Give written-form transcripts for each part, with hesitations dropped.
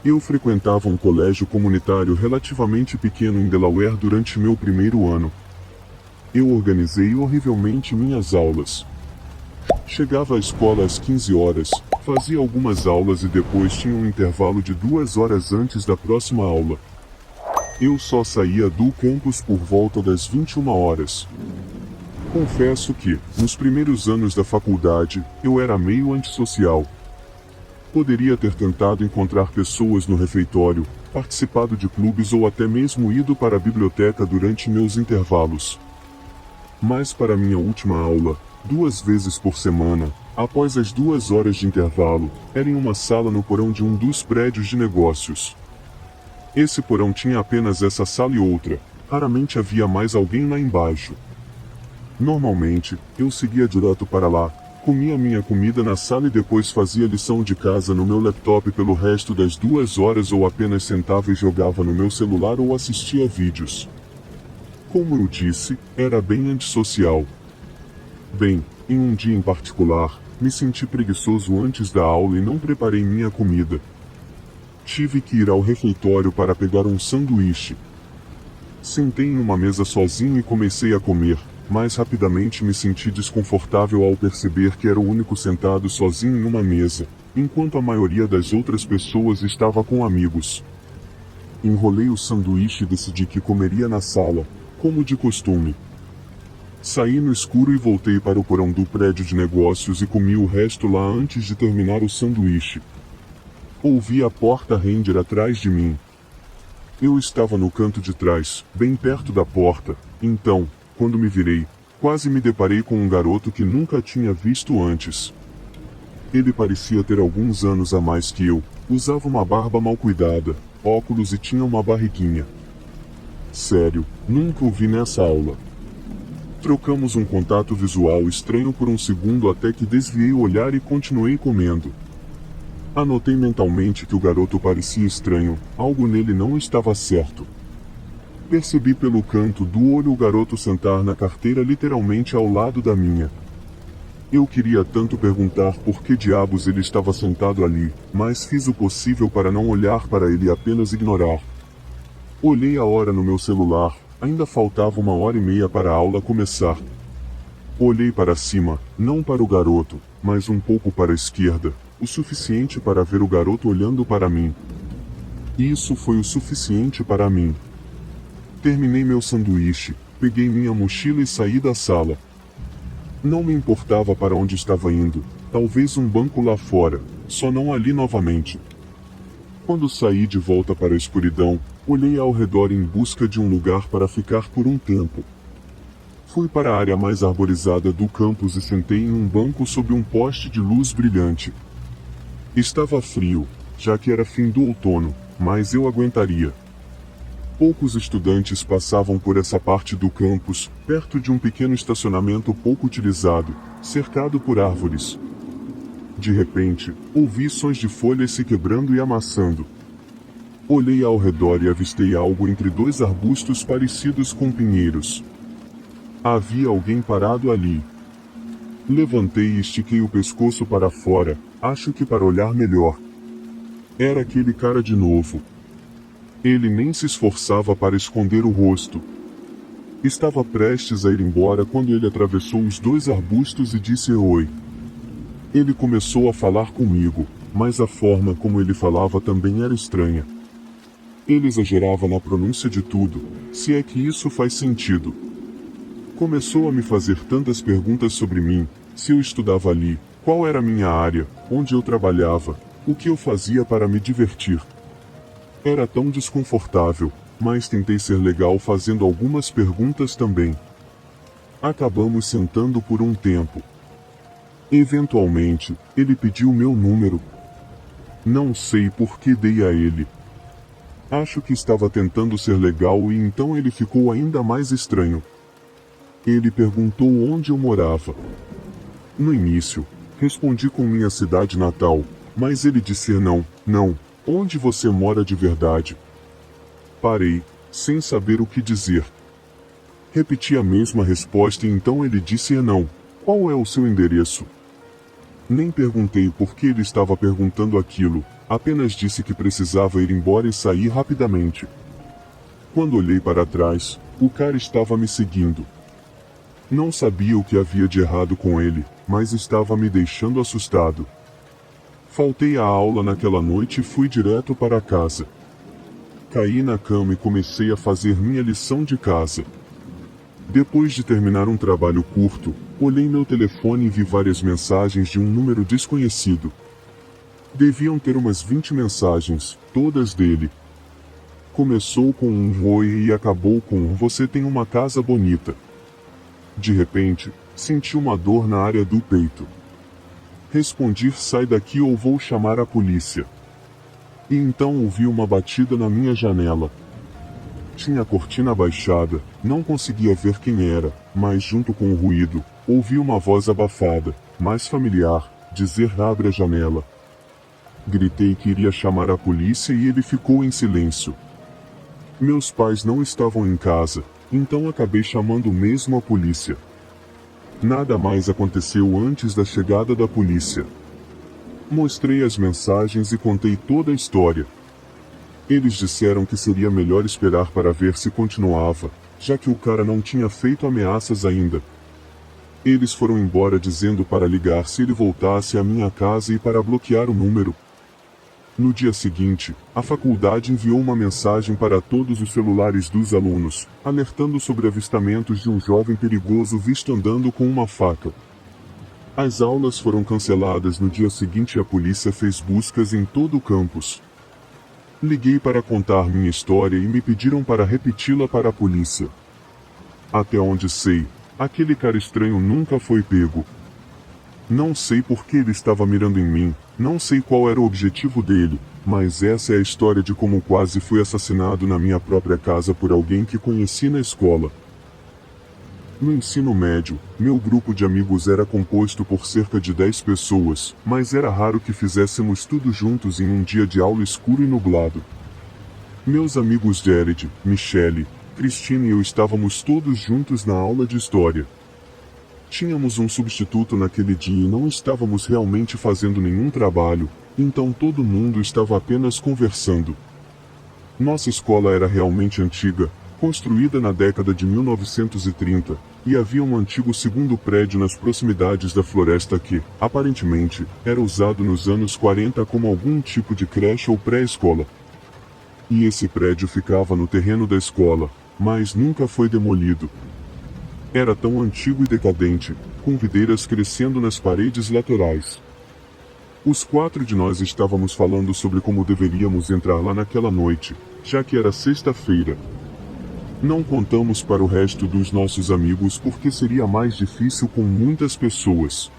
Eu frequentava um colégio comunitário relativamente pequeno em Delaware durante meu primeiro ano. Eu organizei horrivelmente minhas aulas. Chegava à escola às 15 horas, fazia algumas aulas e depois tinha um intervalo de 2 horas antes da próxima aula. Eu só saía do campus por volta das 21 horas. Confesso que, nos primeiros anos da faculdade, eu era meio antissocial. Poderia ter tentado encontrar pessoas no refeitório, participado de clubes ou até mesmo ido para a biblioteca durante meus intervalos. Mas para minha última aula, 2 vezes por semana, após as 2 horas de intervalo, era em uma sala no porão de um dos prédios de negócios. Esse porão tinha apenas essa sala e outra, raramente havia mais alguém lá embaixo. Normalmente, eu seguia direto para lá, comia minha comida na sala e depois fazia lição de casa no meu laptop pelo resto das 2 horas ou apenas sentava e jogava no meu celular ou assistia vídeos. Como eu disse, era bem antissocial. Bem, em um dia em particular, me senti preguiçoso antes da aula e não preparei minha comida. Tive que ir ao refeitório para pegar um sanduíche. Sentei em uma mesa sozinho e comecei a comer, mas rapidamente me senti desconfortável ao perceber que era o único sentado sozinho em uma mesa, enquanto a maioria das outras pessoas estava com amigos. Enrolei o sanduíche e decidi que comeria na sala, como de costume. Saí no escuro e voltei para o porão do prédio de negócios e comi o resto lá antes de terminar o sanduíche. Ouvi a porta render atrás de mim. Eu estava no canto de trás, bem perto da porta, então, quando me virei, quase me deparei com um garoto que nunca tinha visto antes. Ele parecia ter alguns anos a mais que eu, usava uma barba mal cuidada, óculos e tinha uma barriguinha. Sério, nunca o vi nessa aula. Trocamos um contato visual estranho por um segundo até que desviei o olhar e continuei comendo. Anotei mentalmente que o garoto parecia estranho, algo nele não estava certo. Percebi pelo canto do olho o garoto sentar na carteira literalmente ao lado da minha. Eu queria tanto perguntar por que diabos ele estava sentado ali, mas fiz o possível para não olhar para ele e apenas ignorar. Olhei a hora no meu celular, ainda faltava 1h30 para a aula começar. Olhei para cima, não para o garoto, mas um pouco para a esquerda, o suficiente para ver o garoto olhando para mim. Isso foi o suficiente para mim. Terminei meu sanduíche, peguei minha mochila e saí da sala. Não me importava para onde estava indo, talvez um banco lá fora, só não ali novamente. Quando saí de volta para a escuridão, olhei ao redor em busca de um lugar para ficar por um tempo. Fui para a área mais arborizada do campus e sentei em um banco sob um poste de luz brilhante. Estava frio, já que era fim do outono, mas eu aguentaria. Poucos estudantes passavam por essa parte do campus, perto de um pequeno estacionamento pouco utilizado, cercado por árvores. De repente, ouvi sons de folhas se quebrando e amassando. Olhei ao redor e avistei algo entre 2 arbustos parecidos com pinheiros. Havia alguém parado ali. Levantei e estiquei o pescoço para fora, acho que para olhar melhor. Era aquele cara de novo. Ele nem se esforçava para esconder o rosto. Estava prestes a ir embora quando ele atravessou os 2 arbustos e disse oi. Ele começou a falar comigo, mas a forma como ele falava também era estranha. Ele exagerava na pronúncia de tudo, se é que isso faz sentido. Começou a me fazer tantas perguntas sobre mim, se eu estudava ali, qual era a minha área, onde eu trabalhava, o que eu fazia para me divertir. Era tão desconfortável, mas tentei ser legal fazendo algumas perguntas também. Acabamos sentando por um tempo. Eventualmente, ele pediu meu número. Não sei por que dei a ele. Acho que estava tentando ser legal e então ele ficou ainda mais estranho. Ele perguntou onde eu morava. No início, respondi com minha cidade natal, mas ele disse não, onde você mora de verdade? Parei, sem saber o que dizer. Repeti a mesma resposta e então ele disse não, qual é o seu endereço? Nem perguntei por que ele estava perguntando aquilo, Apenas disse que precisava ir embora e sair rapidamente. Quando olhei para trás, o cara estava me seguindo. Não sabia o que havia de errado com ele, mas estava me deixando assustado. Faltei à aula naquela noite e fui direto para casa. Caí na cama e comecei a fazer minha lição de casa. Depois de terminar um trabalho curto, olhei meu telefone e vi várias mensagens de um número desconhecido. Deviam ter umas 20 mensagens, todas dele. Começou com um oi e acabou com um você tem uma casa bonita. De repente, senti uma dor na área do peito. Respondi sai daqui ou vou chamar a polícia. E então ouvi uma batida na minha janela. Tinha a cortina baixada, não conseguia ver quem era, mas junto com o ruído, ouvi uma voz abafada, mais familiar, dizer abre a janela. Gritei que iria chamar a polícia e ele ficou em silêncio. Meus pais não estavam em casa, então acabei chamando mesmo a polícia. Nada mais aconteceu antes da chegada da polícia. Mostrei as mensagens e contei toda a história. Eles disseram que seria melhor esperar para ver se continuava, já que o cara não tinha feito ameaças ainda. Eles foram embora dizendo para ligar se ele voltasse à minha casa e para bloquear o número. No dia seguinte, a faculdade enviou uma mensagem para todos os celulares dos alunos, alertando sobre avistamentos de um jovem perigoso visto andando com uma faca. As aulas foram canceladas no dia seguinte e a polícia fez buscas em todo o campus. Liguei para contar minha história e me pediram para repeti-la para a polícia. Até onde sei, aquele cara estranho nunca foi pego. Não sei por que ele estava mirando em mim, não sei qual era o objetivo dele, mas essa é a história de como quase fui assassinado na minha própria casa por alguém que conheci na escola. No ensino médio, meu grupo de amigos era composto por cerca de 10 pessoas, mas era raro que fizéssemos tudo juntos em um dia de aula escuro e nublado. Meus amigos Jared, Michelle, Christine e eu estávamos todos juntos na aula de história. Tínhamos um substituto naquele dia e não estávamos realmente fazendo nenhum trabalho, então todo mundo estava apenas conversando. Nossa escola era realmente antiga, construída na década de 1930, e havia um antigo segundo prédio nas proximidades da floresta que, aparentemente, era usado nos anos 40 como algum tipo de creche ou pré-escola. E esse prédio ficava no terreno da escola, mas nunca foi demolido. Era tão antigo e decadente, com videiras crescendo nas paredes laterais. Os 4 de nós estávamos falando sobre como deveríamos entrar lá naquela noite, já que era sexta-feira. Não contamos para o resto dos nossos amigos porque seria mais difícil com muitas pessoas.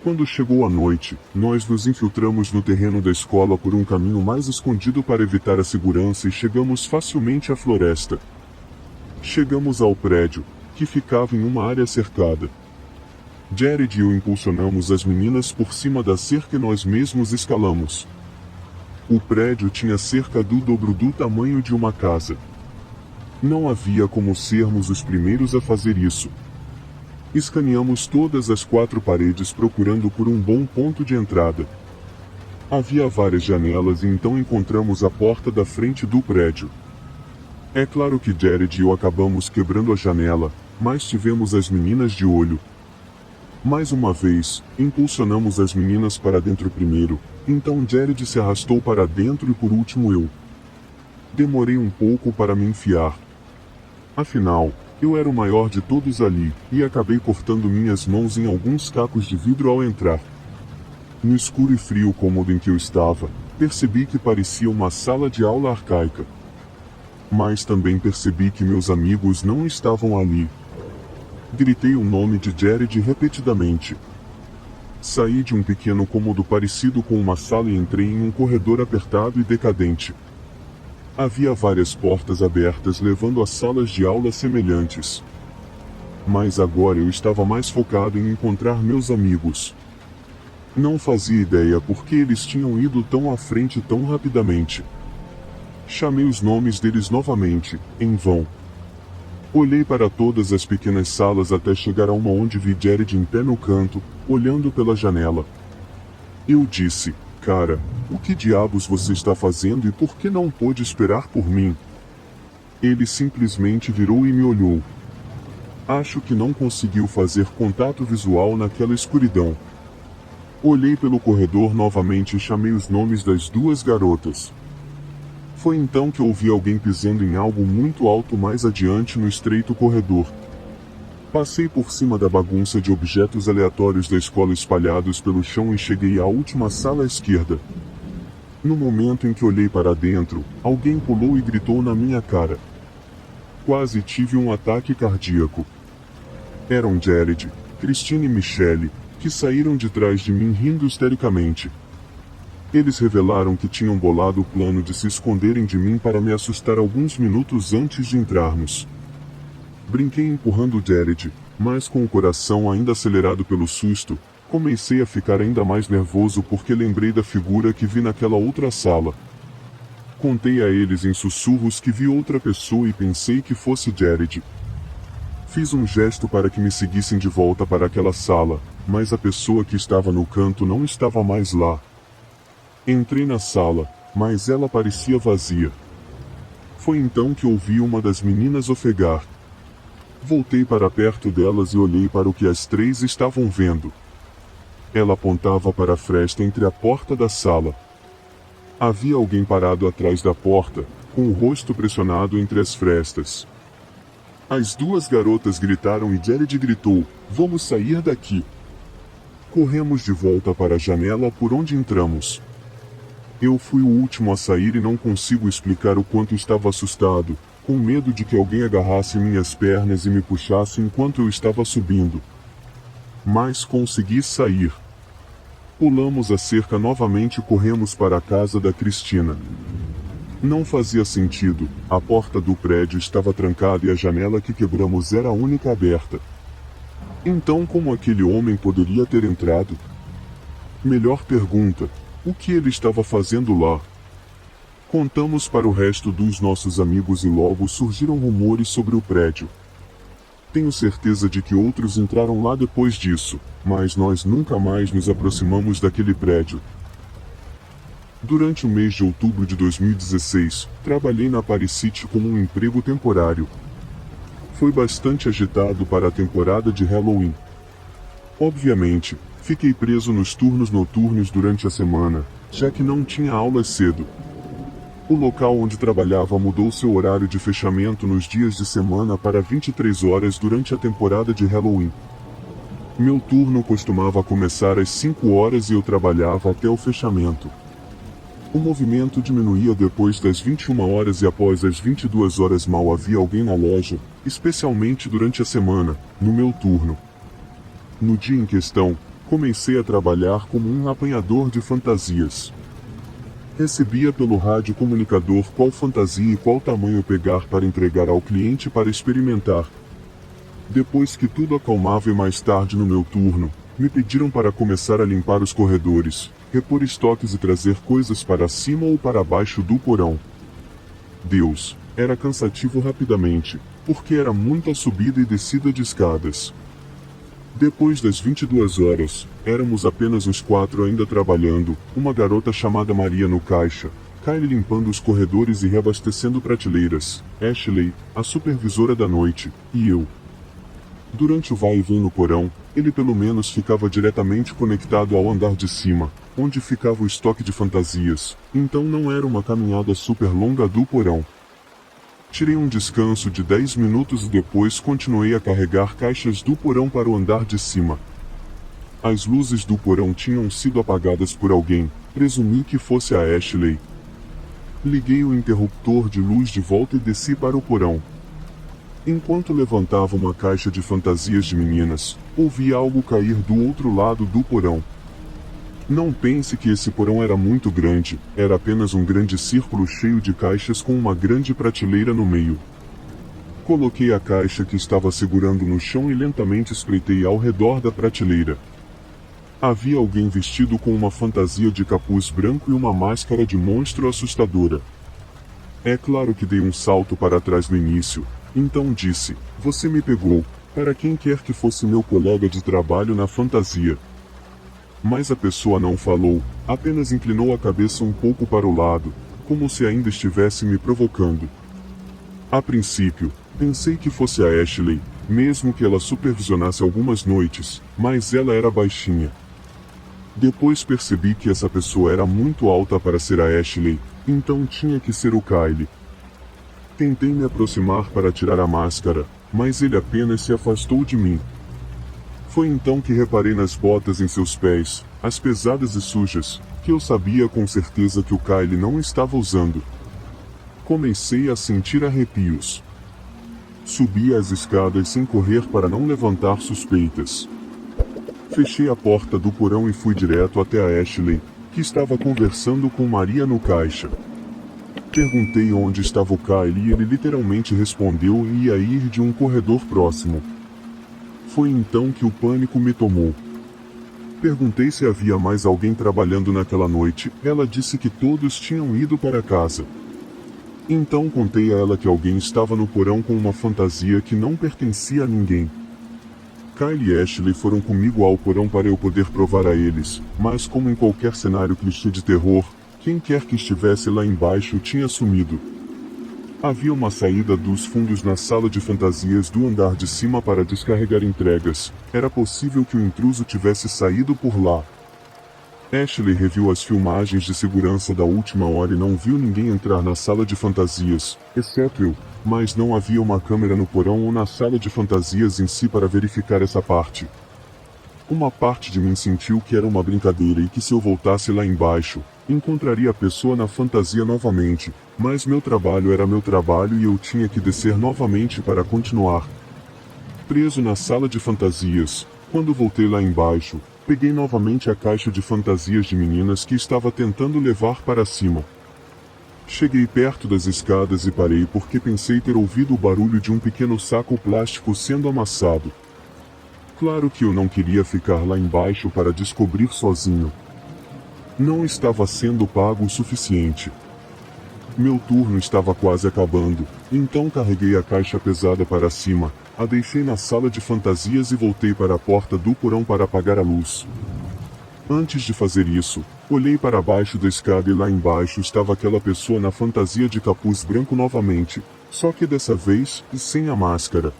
Quando chegou a noite, nós nos infiltramos no terreno da escola por um caminho mais escondido para evitar a segurança e chegamos facilmente à floresta. Chegamos ao prédio, que ficava em uma área cercada. Jared e eu impulsionamos as meninas por cima da cerca e nós mesmos escalamos. O prédio tinha cerca do dobro do tamanho de uma casa. Não havia como sermos os primeiros a fazer isso. Escaneamos todas as 4 paredes procurando por um bom ponto de entrada. Havia várias janelas e então encontramos a porta da frente do prédio. É claro que Jared e eu acabamos quebrando a janela, mas tivemos as meninas de olho. Mais uma vez, impulsionamos as meninas para dentro primeiro, então Jared se arrastou para dentro e por último eu. Demorei um pouco para me enfiar. Afinal, eu era o maior de todos ali, e acabei cortando minhas mãos em alguns cacos de vidro ao entrar. No escuro e frio cômodo em que eu estava, percebi que parecia uma sala de aula arcaica. Mas também percebi que meus amigos não estavam ali. Gritei o nome de Jared repetidamente. Saí de um pequeno cômodo parecido com uma sala e entrei em um corredor apertado e decadente. Havia várias portas abertas levando a salas de aula semelhantes. Mas agora eu estava mais focado em encontrar meus amigos. Não fazia ideia por que eles tinham ido tão à frente tão rapidamente. Chamei os nomes deles novamente, em vão. Olhei para todas as pequenas salas até chegar a uma onde vi Jared em pé no canto, olhando pela janela. Eu disse, cara, O que diabos você está fazendo e por que não pôde esperar por mim? Ele simplesmente virou e me olhou. Acho que não conseguiu fazer contato visual naquela escuridão. Olhei pelo corredor novamente e chamei os nomes das duas garotas. Foi então que ouvi alguém pisando em algo muito alto mais adiante no estreito corredor. Passei por cima da bagunça de objetos aleatórios da escola espalhados pelo chão e cheguei à última sala à esquerda. No momento em que olhei para dentro, alguém pulou e gritou na minha cara. Quase tive um ataque cardíaco. Eram Jared, Christine e Michelle, que saíram de trás de mim rindo histericamente. Eles revelaram que tinham bolado o plano de se esconderem de mim para me assustar alguns minutos antes de entrarmos. Brinquei empurrando Jared, mas com o coração ainda acelerado pelo susto, comecei a ficar ainda mais nervoso porque lembrei da figura que vi naquela outra sala. Contei a eles em sussurros que vi outra pessoa e pensei que fosse Jared. Fiz um gesto para que me seguissem de volta para aquela sala, mas a pessoa que estava no canto não estava mais lá. Entrei na sala, mas ela parecia vazia. Foi então que ouvi uma das meninas ofegar. Voltei para perto delas e olhei para o que as três estavam vendo. Ela apontava para a fresta entre a porta da sala. Havia alguém parado atrás da porta, com o rosto pressionado entre as frestas. As duas garotas gritaram e Jared gritou: "Vamos sair daqui!" Corremos de volta para a janela por onde entramos. Eu fui o último a sair e não consigo explicar o quanto estava assustado, com medo de que alguém agarrasse minhas pernas e me puxasse enquanto eu estava subindo. Mas consegui sair. Pulamos a cerca novamente e corremos para a casa da Cristina. Não fazia sentido, a porta do prédio estava trancada e a janela que quebramos era a única aberta. Então como aquele homem poderia ter entrado? Melhor pergunta, o que ele estava fazendo lá? Contamos para o resto dos nossos amigos e logo surgiram rumores sobre o prédio. Tenho certeza de que outros entraram lá depois disso, mas nós nunca mais nos aproximamos daquele prédio. Durante o mês de outubro de 2016, trabalhei na Paris City como um emprego temporário. Foi bastante agitado para a temporada de Halloween. Obviamente, fiquei preso nos turnos noturnos durante a semana, já que não tinha aulas cedo. O local onde trabalhava mudou seu horário de fechamento nos dias de semana para 23 horas durante a temporada de Halloween. Meu turno costumava começar às 5 horas e eu trabalhava até o fechamento. O movimento diminuía depois das 21 horas e após as 22 horas mal havia alguém na loja, especialmente durante a semana, no meu turno. No dia em questão, comecei a trabalhar como um apanhador de fantasias. Recebia pelo rádio comunicador qual fantasia e qual tamanho pegar para entregar ao cliente para experimentar. Depois que tudo acalmava e mais tarde no meu turno, me pediram para começar a limpar os corredores, repor estoques e trazer coisas para cima ou para baixo do porão. Deus, era cansativo rapidamente, porque era muita subida e descida de escadas. Depois das 22 horas, éramos apenas os 4 ainda trabalhando, uma garota chamada Maria no caixa, Kylie limpando os corredores e reabastecendo prateleiras, Ashley, a supervisora da noite, e eu. Durante o vai e vem no porão, ele pelo menos ficava diretamente conectado ao andar de cima, onde ficava o estoque de fantasias, então não era uma caminhada super longa do porão. Tirei um descanso de 10 minutos e depois continuei a carregar caixas do porão para o andar de cima. As luzes do porão tinham sido apagadas por alguém, presumi que fosse a Ashley. Liguei o interruptor de luz de volta e desci para o porão. Enquanto levantava uma caixa de fantasias de meninas, ouvi algo cair do outro lado do porão. Não pense que esse porão era muito grande, era apenas um grande círculo cheio de caixas com uma grande prateleira no meio. Coloquei a caixa que estava segurando no chão e lentamente espreitei ao redor da prateleira. Havia alguém vestido com uma fantasia de capuz branco e uma máscara de monstro assustadora. É claro que dei um salto para trás no início, então disse: "Você me pegou", para quem quer que fosse meu colega de trabalho na fantasia. mas a pessoa não falou, apenas inclinou a cabeça um pouco para o lado, como se ainda estivesse me provocando. A princípio, pensei que fosse a Ashley, mesmo que ela supervisionasse algumas noites, mas ela era baixinha. Depois percebi que essa pessoa era muito alta para ser a Ashley, então tinha que ser o Kyle. Tentei me aproximar para tirar a máscara, mas ele apenas se afastou de mim. Foi então que reparei nas botas em seus pés, as pesadas e sujas, que eu sabia com certeza que o Kyle não estava usando. Comecei a sentir arrepios. Subi as escadas sem correr para não levantar suspeitas. Fechei a porta do porão e fui direto até a Ashley, que estava conversando com Maria no caixa. Perguntei onde estava o Kyle e ele literalmente respondeu e ia ir de um corredor próximo. Foi então que o pânico me tomou. Perguntei se havia mais alguém trabalhando naquela noite, ela disse que todos tinham ido para casa. Então contei a ela que alguém estava no porão com uma fantasia que não pertencia a ninguém. Kyle e Ashley foram comigo ao porão para eu poder provar a eles, mas como em qualquer cenário clichê de terror, quem quer que estivesse lá embaixo tinha sumido. Havia uma saída dos fundos na sala de fantasias do andar de cima para descarregar entregas. Era possível que o intruso tivesse saído por lá. Ashley reviu as filmagens de segurança da última hora e não viu ninguém entrar na sala de fantasias, exceto eu, mas não havia uma câmera no porão ou na sala de fantasias em si para verificar essa parte. Uma parte de mim sentiu que era uma brincadeira e que se eu voltasse lá embaixo, encontraria a pessoa na fantasia novamente, mas meu trabalho era meu trabalho e eu tinha que descer novamente para continuar. Preso na sala de fantasias, quando voltei lá embaixo, peguei novamente a caixa de fantasias de meninas que estava tentando levar para cima. Cheguei perto das escadas e parei porque pensei ter ouvido o barulho de um pequeno saco plástico sendo amassado. Claro que eu não queria ficar lá embaixo para descobrir sozinho. Não estava sendo pago o suficiente. Meu turno estava quase acabando, então carreguei a caixa pesada para cima, a deixei na sala de fantasias e voltei para a porta do porão para apagar a luz. Antes de fazer isso, olhei para baixo da escada e lá embaixo estava aquela pessoa na fantasia de capuz branco novamente, só que dessa vez, sem a máscara.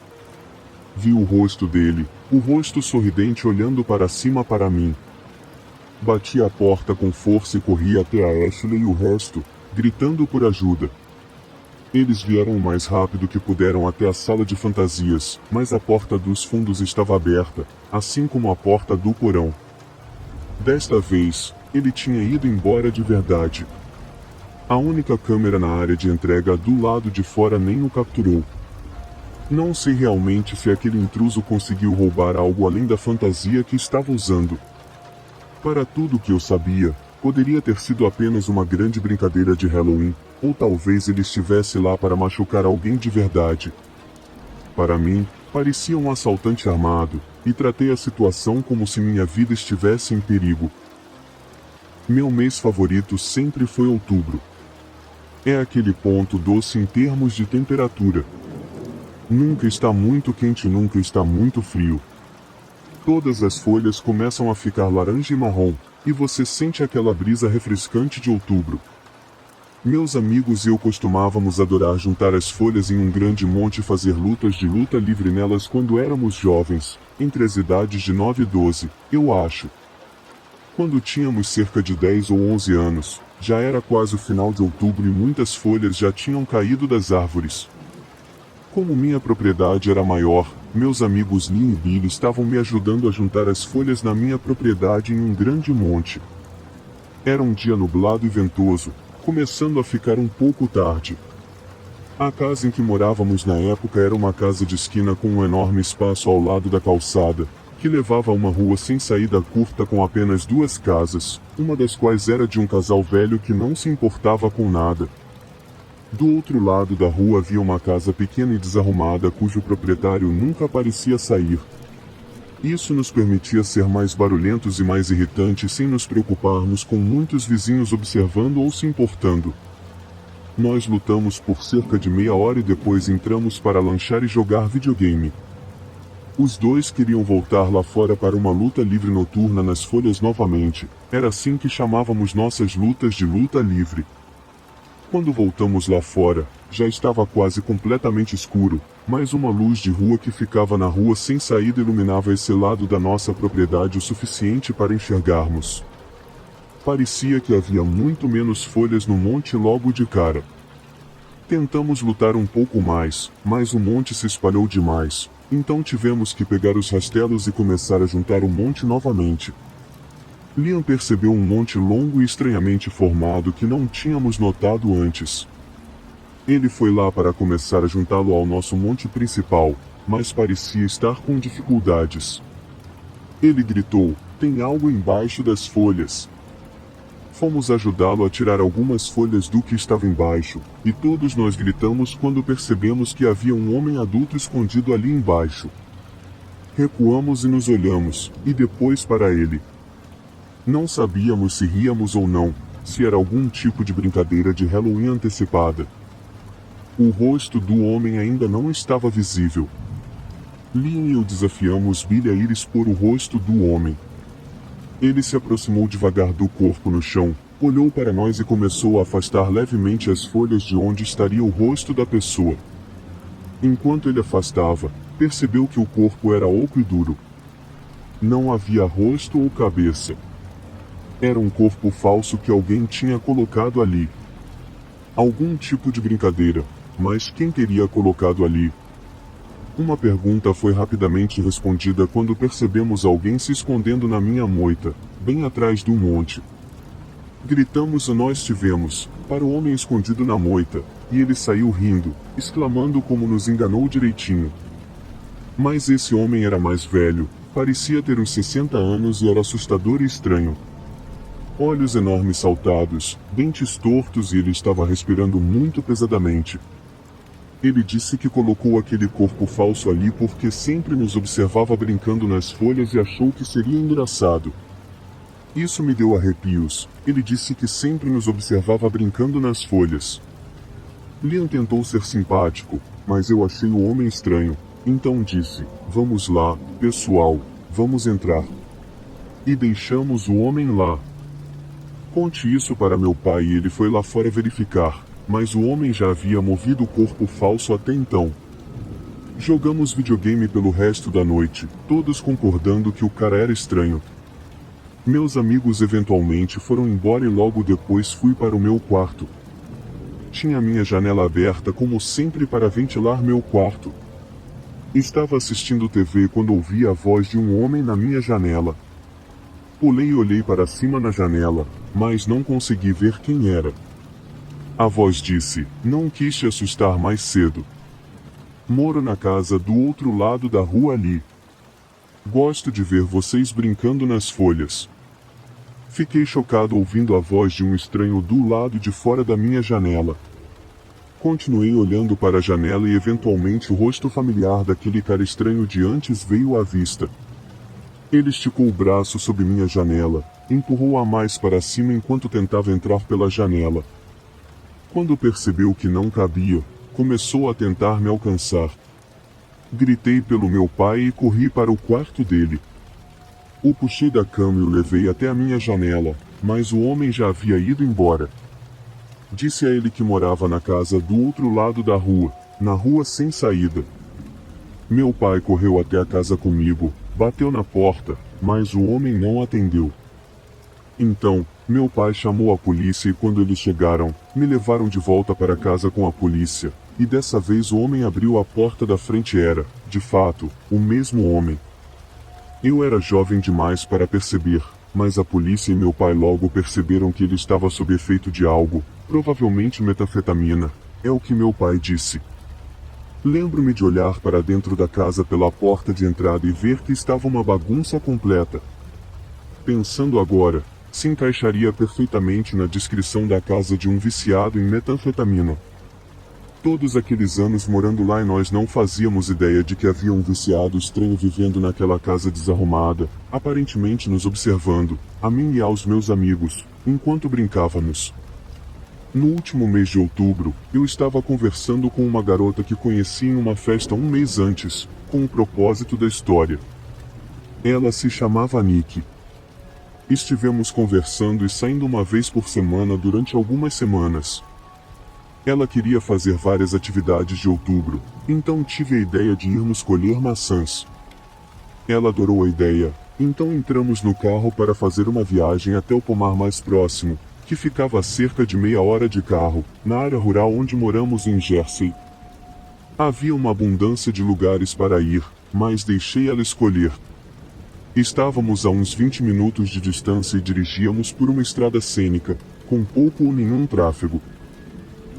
Vi o rosto dele, o rosto sorridente olhando para cima para mim. Bati a porta com força e corri até a Ashley e o resto, gritando por ajuda. Eles vieram o mais rápido que puderam até a sala de fantasias, mas a porta dos fundos estava aberta, assim como a porta do porão. Desta vez, ele tinha ido embora de verdade. A única câmera na área de entrega do lado de fora nem o capturou. Não sei realmente se aquele intruso conseguiu roubar algo além da fantasia que estava usando. Para tudo o que eu sabia, poderia ter sido apenas uma grande brincadeira de Halloween, ou talvez ele estivesse lá para machucar alguém de verdade. Para mim, parecia um assaltante armado, e tratei a situação como se minha vida estivesse em perigo. Meu mês favorito sempre foi outubro. É aquele ponto doce em termos de temperatura. Nunca está muito quente e nunca está muito frio. Todas as folhas começam a ficar laranja e marrom, e você sente aquela brisa refrescante de outubro. Meus amigos e eu costumávamos adorar juntar as folhas em um grande monte e fazer lutas de luta livre nelas quando éramos jovens, entre as idades de 9 e 12, eu acho. Quando tínhamos cerca de 10 ou 11 anos, já era quase o final de outubro e muitas folhas já tinham caído das árvores. Como minha propriedade era maior, meus amigos Lynn e Billy estavam me ajudando a juntar as folhas na minha propriedade em um grande monte. Era um dia nublado e ventoso, começando a ficar um pouco tarde. A casa em que morávamos na época era uma casa de esquina com um enorme espaço ao lado da calçada, que levava a uma rua sem saída curta com apenas 2 casas, uma das quais era de um casal velho que não se importava com nada. Do outro lado da rua havia uma casa pequena e desarrumada cujo proprietário nunca parecia sair. Isso nos permitia ser mais barulhentos e mais irritantes sem nos preocuparmos com muitos vizinhos observando ou se importando. Nós lutamos por cerca de meia hora e depois entramos para lanchar e jogar videogame. Os dois queriam voltar lá fora para uma luta livre noturna nas folhas novamente. Era assim que chamávamos nossas lutas de luta livre. Quando voltamos lá fora, já estava quase completamente escuro, mas uma luz de rua que ficava na rua sem saída iluminava esse lado da nossa propriedade o suficiente para enxergarmos. Parecia que havia muito menos folhas no monte logo de cara. Tentamos lutar um pouco mais, mas o monte se espalhou demais, então tivemos que pegar os rastelos e começar a juntar o monte novamente. Liam percebeu um monte longo e estranhamente formado que não tínhamos notado antes. Ele foi lá para começar a juntá-lo ao nosso monte principal, mas parecia estar com dificuldades. Ele gritou: "Tem algo embaixo das folhas." Fomos ajudá-lo a tirar algumas folhas do que estava embaixo, e todos nós gritamos quando percebemos que havia um homem adulto escondido ali embaixo. Recuamos e nos olhamos, e depois para ele. Não sabíamos se ríamos ou não, se era algum tipo de brincadeira de Halloween antecipada. O rosto do homem ainda não estava visível. Liam e eu desafiamos Billy a ir expor o rosto do homem. Ele se aproximou devagar do corpo no chão, olhou para nós e começou a afastar levemente as folhas de onde estaria o rosto da pessoa. Enquanto ele afastava, percebeu que o corpo era oco e duro. Não havia rosto ou cabeça. Era um corpo falso que alguém tinha colocado ali. Algum tipo de brincadeira, mas quem teria colocado ali? Uma pergunta foi rapidamente respondida quando percebemos alguém se escondendo na minha moita, bem atrás do monte. Gritamos e nós tivemos, para o homem escondido na moita, e ele saiu rindo, exclamando como nos enganou direitinho. Mas esse homem era mais velho, parecia ter uns 60 anos e era assustador e estranho. Olhos enormes saltados, dentes tortos e ele estava respirando muito pesadamente. Ele disse que colocou aquele corpo falso ali porque sempre nos observava brincando nas folhas e achou que seria engraçado. Isso me deu arrepios. Ele disse que sempre nos observava brincando nas folhas. Liam tentou ser simpático, mas eu achei o homem estranho, então disse: "Vamos lá, pessoal, vamos entrar." E deixamos o homem lá. Conte isso para meu pai e ele foi lá fora verificar. Mas o homem já havia movido o corpo falso até então. Jogamos videogame pelo resto da noite, todos concordando que o cara era estranho. Meus amigos eventualmente foram embora e logo depois fui para o meu quarto. Tinha minha janela aberta como sempre para ventilar meu quarto. Estava assistindo TV quando ouvi a voz de um homem na minha janela. Pulei e olhei para cima na janela, mas não consegui ver quem era. A voz disse: "Não quis te assustar mais cedo. Moro na casa do outro lado da rua ali. Gosto de ver vocês brincando nas folhas." Fiquei chocado ouvindo a voz de um estranho do lado de fora da minha janela. Continuei olhando para a janela e eventualmente o rosto familiar daquele cara estranho de antes veio à vista. Ele esticou o braço sob minha janela, empurrou-a mais para cima enquanto tentava entrar pela janela. Quando percebeu que não cabia, começou a tentar me alcançar. Gritei pelo meu pai e corri para o quarto dele. O puxei da cama e o levei até a minha janela, mas o homem já havia ido embora. Disse a ele que morava na casa do outro lado da rua, na rua sem saída. Meu pai correu até a casa comigo, bateu na porta, mas o homem não atendeu. Então, meu pai chamou a polícia e quando eles chegaram, me levaram de volta para casa com a polícia, e dessa vez o homem abriu a porta da frente era, de fato, o mesmo homem. Eu era jovem demais para perceber, mas a polícia e meu pai logo perceberam que ele estava sob efeito de algo, provavelmente metanfetamina, é o que meu pai disse. Lembro-me de olhar para dentro da casa pela porta de entrada e ver que estava uma bagunça completa. Pensando agora, se encaixaria perfeitamente na descrição da casa de um viciado em metanfetamina. Todos aqueles anos morando lá e nós não fazíamos ideia de que havia um viciado estranho vivendo naquela casa desarrumada, aparentemente nos observando, a mim e aos meus amigos, enquanto brincávamos. No último mês de outubro, eu estava conversando com uma garota que conheci em uma festa um mês antes, com o propósito da história. Ela se chamava Nick. Estivemos conversando e saindo uma vez por semana durante algumas semanas. Ela queria fazer várias atividades de outubro, então tive a ideia de irmos colher maçãs. Ela adorou a ideia, então entramos no carro para fazer uma viagem até o pomar mais próximo, que ficava a cerca de meia hora de carro, na área rural onde moramos em Jersey. Havia uma abundância de lugares para ir, mas deixei ela escolher. Estávamos a uns 20 minutos de distância e dirigíamos por uma estrada cênica, com pouco ou nenhum tráfego.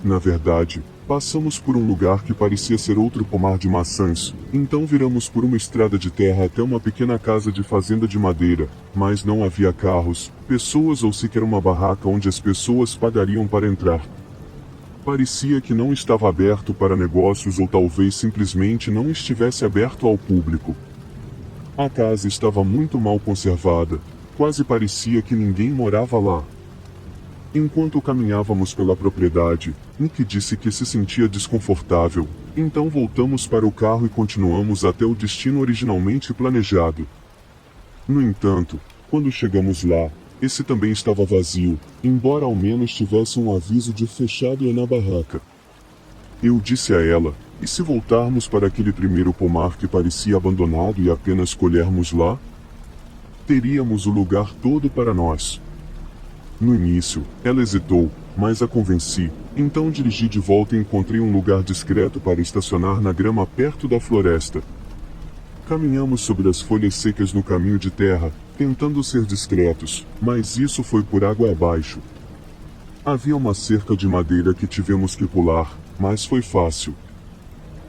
Na verdade, passamos por um lugar que parecia ser outro pomar de maçãs, então viramos por uma estrada de terra até uma pequena casa de fazenda de madeira, mas não havia carros, pessoas ou sequer uma barraca onde as pessoas pagariam para entrar. Parecia que não estava aberto para negócios ou talvez simplesmente não estivesse aberto ao público. A casa estava muito mal conservada, quase parecia que ninguém morava lá. Enquanto caminhávamos pela propriedade, Nick disse que se sentia desconfortável, então voltamos para o carro e continuamos até o destino originalmente planejado. No entanto, quando chegamos lá, esse também estava vazio, embora ao menos tivesse um aviso de fechado na barraca. Eu disse a ela, e se voltarmos para aquele primeiro pomar que parecia abandonado e apenas colhermos lá? Teríamos o lugar todo para nós. No início, ela hesitou, mas a convenci, então dirigi de volta e encontrei um lugar discreto para estacionar na grama perto da floresta. Caminhamos sobre as folhas secas no caminho de terra, tentando ser discretos, mas isso foi por água abaixo. Havia uma cerca de madeira que tivemos que pular, mas foi fácil.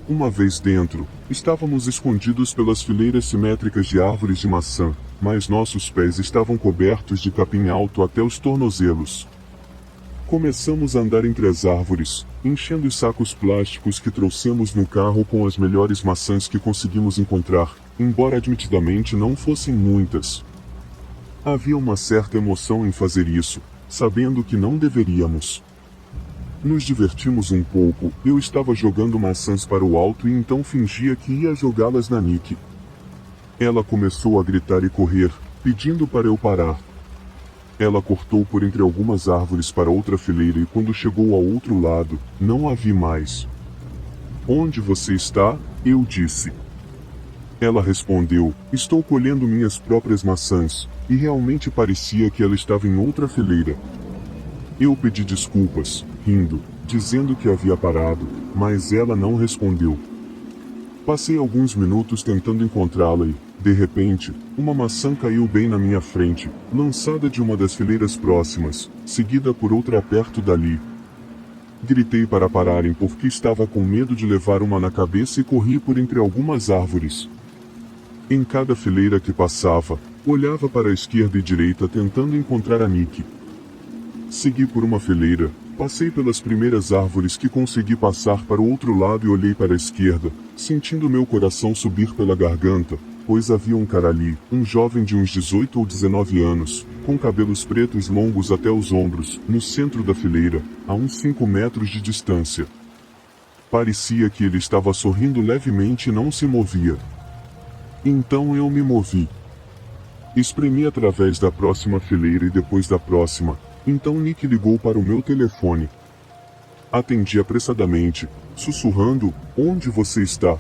Uma vez dentro, estávamos escondidos pelas fileiras simétricas de árvores de maçã, mas nossos pés estavam cobertos de capim alto até os tornozelos. Começamos a andar entre as árvores, enchendo os sacos plásticos que trouxemos no carro com as melhores maçãs que conseguimos encontrar, embora admitidamente não fossem muitas. Havia uma certa emoção em fazer isso, sabendo que não deveríamos. Nos divertimos um pouco, eu estava jogando maçãs para o alto e então fingia que ia jogá-las na Nick. Ela começou a gritar e correr, pedindo para eu parar. Ela cortou por entre algumas árvores para outra fileira e quando chegou ao outro lado, não a vi mais. Onde você está? Eu disse. Ela respondeu, estou colhendo minhas próprias maçãs, e realmente parecia que ela estava em outra fileira. Eu pedi desculpas, rindo, dizendo que havia parado, mas ela não respondeu. Passei alguns minutos tentando encontrá-la e, de repente, uma maçã caiu bem na minha frente, lançada de uma das fileiras próximas, seguida por outra perto dali. Gritei para pararem porque estava com medo de levar uma na cabeça e corri por entre algumas árvores. Em cada fileira que passava, olhava para a esquerda e direita tentando encontrar a Nick. Segui por uma fileira, passei pelas primeiras árvores que consegui passar para o outro lado e olhei para a esquerda, sentindo meu coração subir pela garganta, pois havia um cara ali, um jovem de uns 18 ou 19 anos, com cabelos pretos longos até os ombros, no centro da fileira, a uns 5 metros de distância. Parecia que ele estava sorrindo levemente e não se movia. Então eu me movi. Espremi através da próxima fileira e depois da próxima. Então Nick ligou para o meu telefone. Atendi apressadamente, sussurrando, onde você está?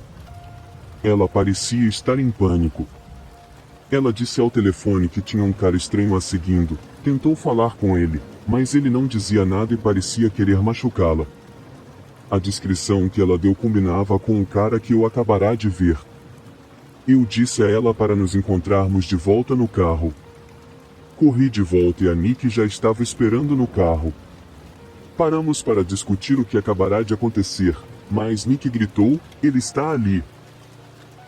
Ela parecia estar em pânico. Ela disse ao telefone que tinha um cara estranho a seguindo, tentou falar com ele, mas ele não dizia nada e parecia querer machucá-la. A descrição que ela deu combinava com o cara que eu acabará de ver. Eu disse a ela para nos encontrarmos de volta no carro. Corri de volta e a Nick já estava esperando no carro. Paramos para discutir o que acabará de acontecer, mas Nick gritou, ele está ali.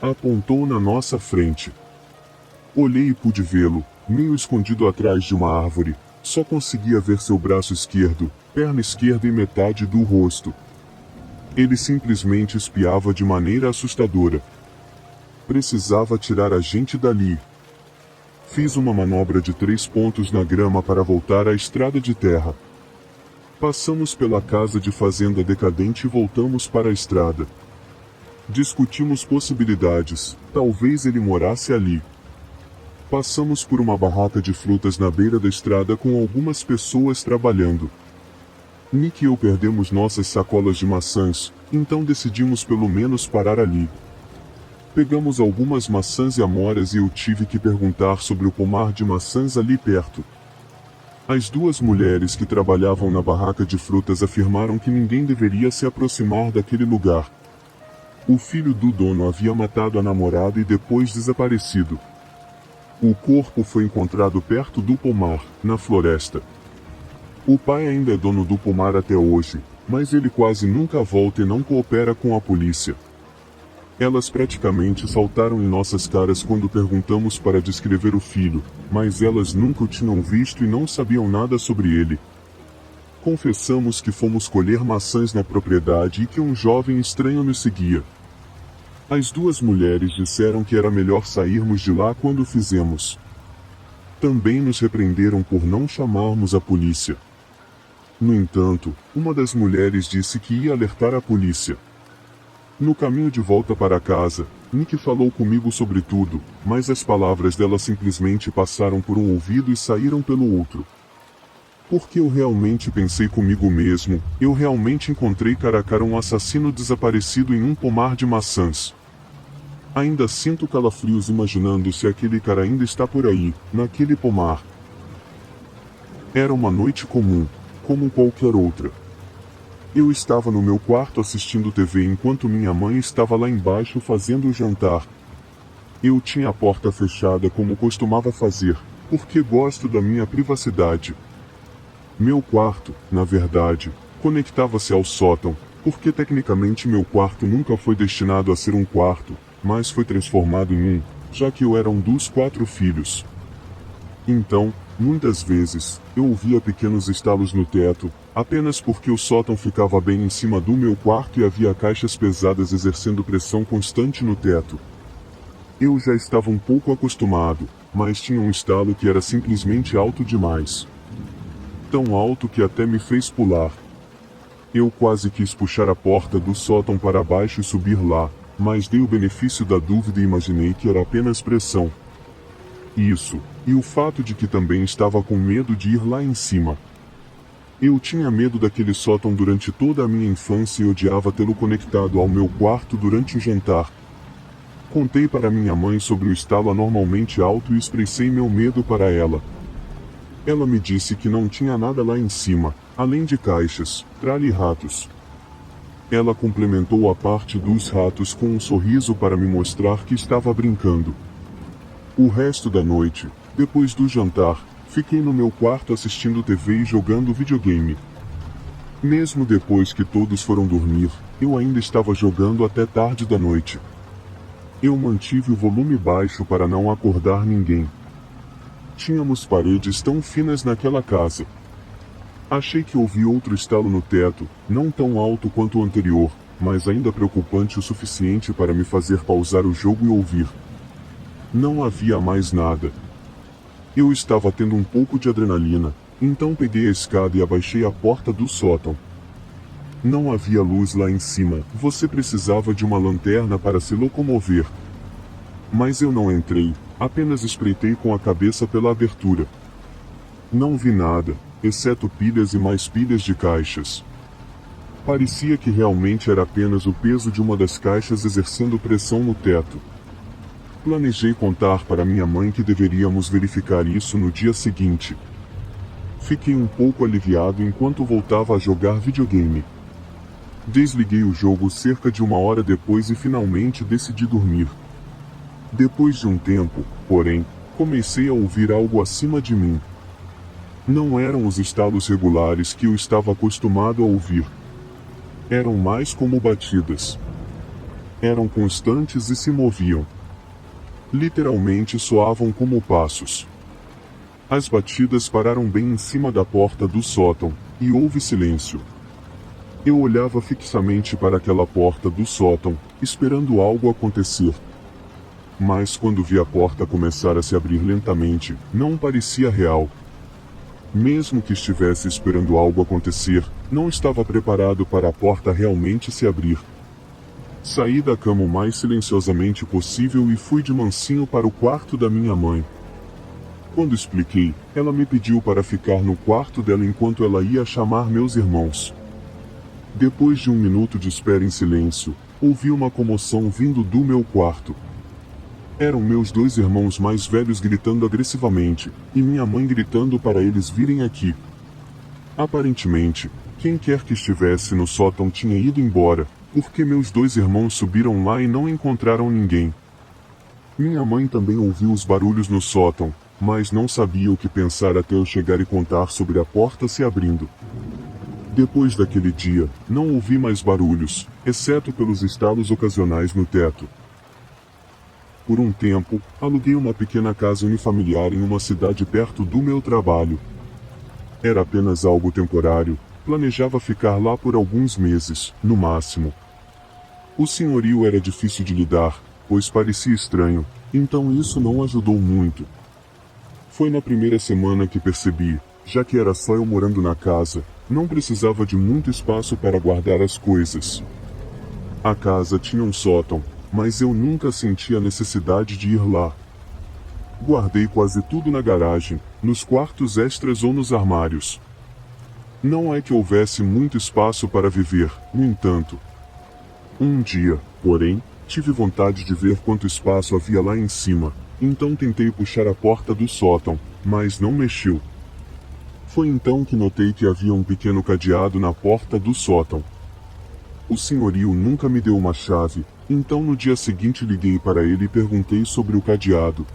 Apontou na nossa frente. Olhei e pude vê-lo, meio escondido atrás de uma árvore, só conseguia ver seu braço esquerdo, perna esquerda e metade do rosto. Ele simplesmente espiava de maneira assustadora. Precisava tirar a gente dali. Fiz uma manobra de 3 pontos na grama para voltar à estrada de terra. Passamos pela casa de fazenda decadente e voltamos para a estrada. Discutimos possibilidades, talvez ele morasse ali. Passamos por uma barraca de frutas na beira da estrada com algumas pessoas trabalhando. Nick e eu perdemos nossas sacolas de maçãs, então decidimos pelo menos parar ali. Pegamos algumas maçãs e amoras e eu tive que perguntar sobre o pomar de maçãs ali perto. As duas mulheres que trabalhavam na barraca de frutas afirmaram que ninguém deveria se aproximar daquele lugar. O filho do dono havia matado a namorada e depois desaparecido. O corpo foi encontrado perto do pomar, na floresta. O pai ainda é dono do pomar até hoje, mas ele quase nunca volta e não coopera com a polícia. Elas praticamente saltaram em nossas caras quando perguntamos para descrever o filho, mas elas nunca o tinham visto e não sabiam nada sobre ele. Confessamos que fomos colher maçãs na propriedade e que um jovem estranho nos seguia. As duas mulheres disseram que era melhor sairmos de lá quando o fizemos. Também nos repreenderam por não chamarmos a polícia. No entanto, uma das mulheres disse que ia alertar a polícia. No caminho de volta para casa, Nick falou comigo sobre tudo, mas as palavras dela simplesmente passaram por um ouvido e saíram pelo outro. Porque eu realmente pensei comigo mesmo, eu realmente encontrei cara a cara um assassino desaparecido em um pomar de maçãs. Ainda sinto calafrios imaginando se aquele cara ainda está por aí, naquele pomar. Era uma noite comum, como qualquer outra. Eu estava no meu quarto assistindo TV enquanto minha mãe estava lá embaixo fazendo o jantar. Eu tinha a porta fechada como costumava fazer, porque gosto da minha privacidade. Meu quarto, na verdade, conectava-se ao sótão, porque tecnicamente meu quarto nunca foi destinado a ser um quarto, mas foi transformado em um, já que eu era um dos 4 filhos. Então, muitas vezes, eu ouvia pequenos estalos no teto, apenas porque o sótão ficava bem em cima do meu quarto e havia caixas pesadas exercendo pressão constante no teto. Eu já estava um pouco acostumado, mas tinha um estalo que era simplesmente alto demais. Tão alto que até me fez pular. Eu quase quis puxar a porta do sótão para baixo e subir lá, mas dei o benefício da dúvida e imaginei que era apenas pressão. Isso, e o fato de que também estava com medo de ir lá em cima. Eu tinha medo daquele sótão durante toda a minha infância e odiava tê-lo conectado ao meu quarto durante o jantar. Contei para minha mãe sobre o estalo anormalmente alto e expressei meu medo para ela. Ela me disse que não tinha nada lá em cima, além de caixas, tralha e ratos. Ela complementou a parte dos ratos com um sorriso para me mostrar que estava brincando. O resto da noite, depois do jantar, fiquei no meu quarto assistindo TV e jogando videogame. Mesmo depois que todos foram dormir, eu ainda estava jogando até tarde da noite. Eu mantive o volume baixo para não acordar ninguém. Tínhamos paredes tão finas naquela casa. Achei que ouvi outro estalo no teto, não tão alto quanto o anterior, mas ainda preocupante o suficiente para me fazer pausar o jogo e ouvir. Não havia mais nada. Eu estava tendo um pouco de adrenalina, então peguei a escada e abaixei a porta do sótão. Não havia luz lá em cima, você precisava de uma lanterna para se locomover. Mas eu não entrei, apenas espreitei com a cabeça pela abertura. Não vi nada, exceto pilhas e mais pilhas de caixas. Parecia que realmente era apenas o peso de uma das caixas exercendo pressão no teto. Planejei contar para minha mãe que deveríamos verificar isso no dia seguinte. Fiquei um pouco aliviado enquanto voltava a jogar videogame. Desliguei o jogo cerca de 1 hora depois e finalmente decidi dormir. Depois de um tempo, porém, comecei a ouvir algo acima de mim. Não eram os estalos regulares que eu estava acostumado a ouvir. Eram mais como batidas. Eram constantes e se moviam. Literalmente soavam como passos. As batidas pararam bem em cima da porta do sótão, e houve silêncio. Eu olhava fixamente para aquela porta do sótão, esperando algo acontecer. Mas quando vi a porta começar a se abrir lentamente, não parecia real. Mesmo que estivesse esperando algo acontecer, não estava preparado para a porta realmente se abrir. Saí da cama o mais silenciosamente possível e fui de mansinho para o quarto da minha mãe. Quando expliquei, ela me pediu para ficar no quarto dela enquanto ela ia chamar meus irmãos. Depois de um minuto de espera em silêncio, ouvi uma comoção vindo do meu quarto. Eram meus 2 irmãos mais velhos gritando agressivamente, e minha mãe gritando para eles virem aqui. Aparentemente, quem quer que estivesse no sótão tinha ido embora, porque meus 2 irmãos subiram lá e não encontraram ninguém. Minha mãe também ouviu os barulhos no sótão, mas não sabia o que pensar até eu chegar e contar sobre a porta se abrindo. Depois daquele dia, não ouvi mais barulhos, exceto pelos estalos ocasionais no teto. Por um tempo, aluguei uma pequena casa unifamiliar em uma cidade perto do meu trabalho. Era apenas algo temporário, planejava ficar lá por alguns meses, no máximo. O senhorio era difícil de lidar, pois parecia estranho, então isso não ajudou muito. Foi na primeira semana que percebi, já que era só eu morando na casa, não precisava de muito espaço para guardar as coisas. A casa tinha um sótão, mas eu nunca senti a necessidade de ir lá. Guardei quase tudo na garagem, nos quartos extras ou nos armários. Não é que houvesse muito espaço para viver, no entanto. Um dia, porém, tive vontade de ver quanto espaço havia lá em cima, então tentei puxar a porta do sótão, mas não mexeu. Foi então que notei que havia um pequeno cadeado na porta do sótão. O senhorio nunca me deu uma chave, então no dia seguinte liguei para ele e perguntei sobre o cadeado.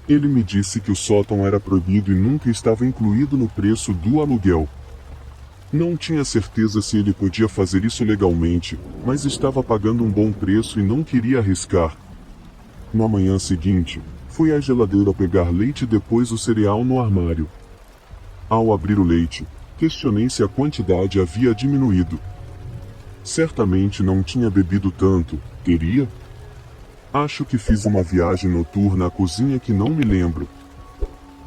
Ele me disse que o sótão era proibido e nunca estava incluído no preço do aluguel. Não tinha certeza se ele podia fazer isso legalmente, mas estava pagando um bom preço e não queria arriscar. Na manhã seguinte, fui à geladeira pegar leite e depois o cereal no armário. Ao abrir o leite, questionei se a quantidade havia diminuído. Certamente não tinha bebido tanto, teria? Acho que fiz uma viagem noturna à cozinha que não me lembro.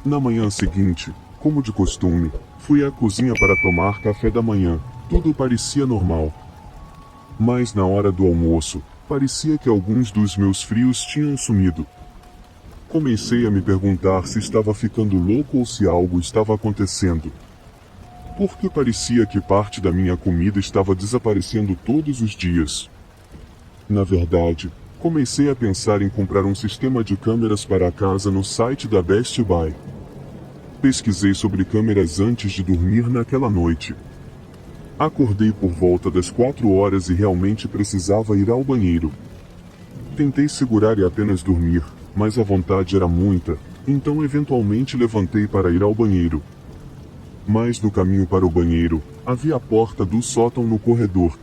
Na manhã seguinte, como de costume, fui à cozinha para tomar café da manhã, tudo parecia normal. Mas na hora do almoço, parecia que alguns dos meus frios tinham sumido. Comecei a me perguntar se estava ficando louco ou se algo estava acontecendo. Porque parecia que parte da minha comida estava desaparecendo todos os dias. Na verdade, comecei a pensar em comprar um sistema de câmeras para a casa no site da Best Buy. Pesquisei sobre câmeras antes de dormir naquela noite. Acordei por volta das 4 horas e realmente precisava ir ao banheiro. Tentei segurar e apenas dormir, mas a vontade era muita, então eventualmente levantei para ir ao banheiro. Mas no caminho para o banheiro, havia a porta do sótão no corredor.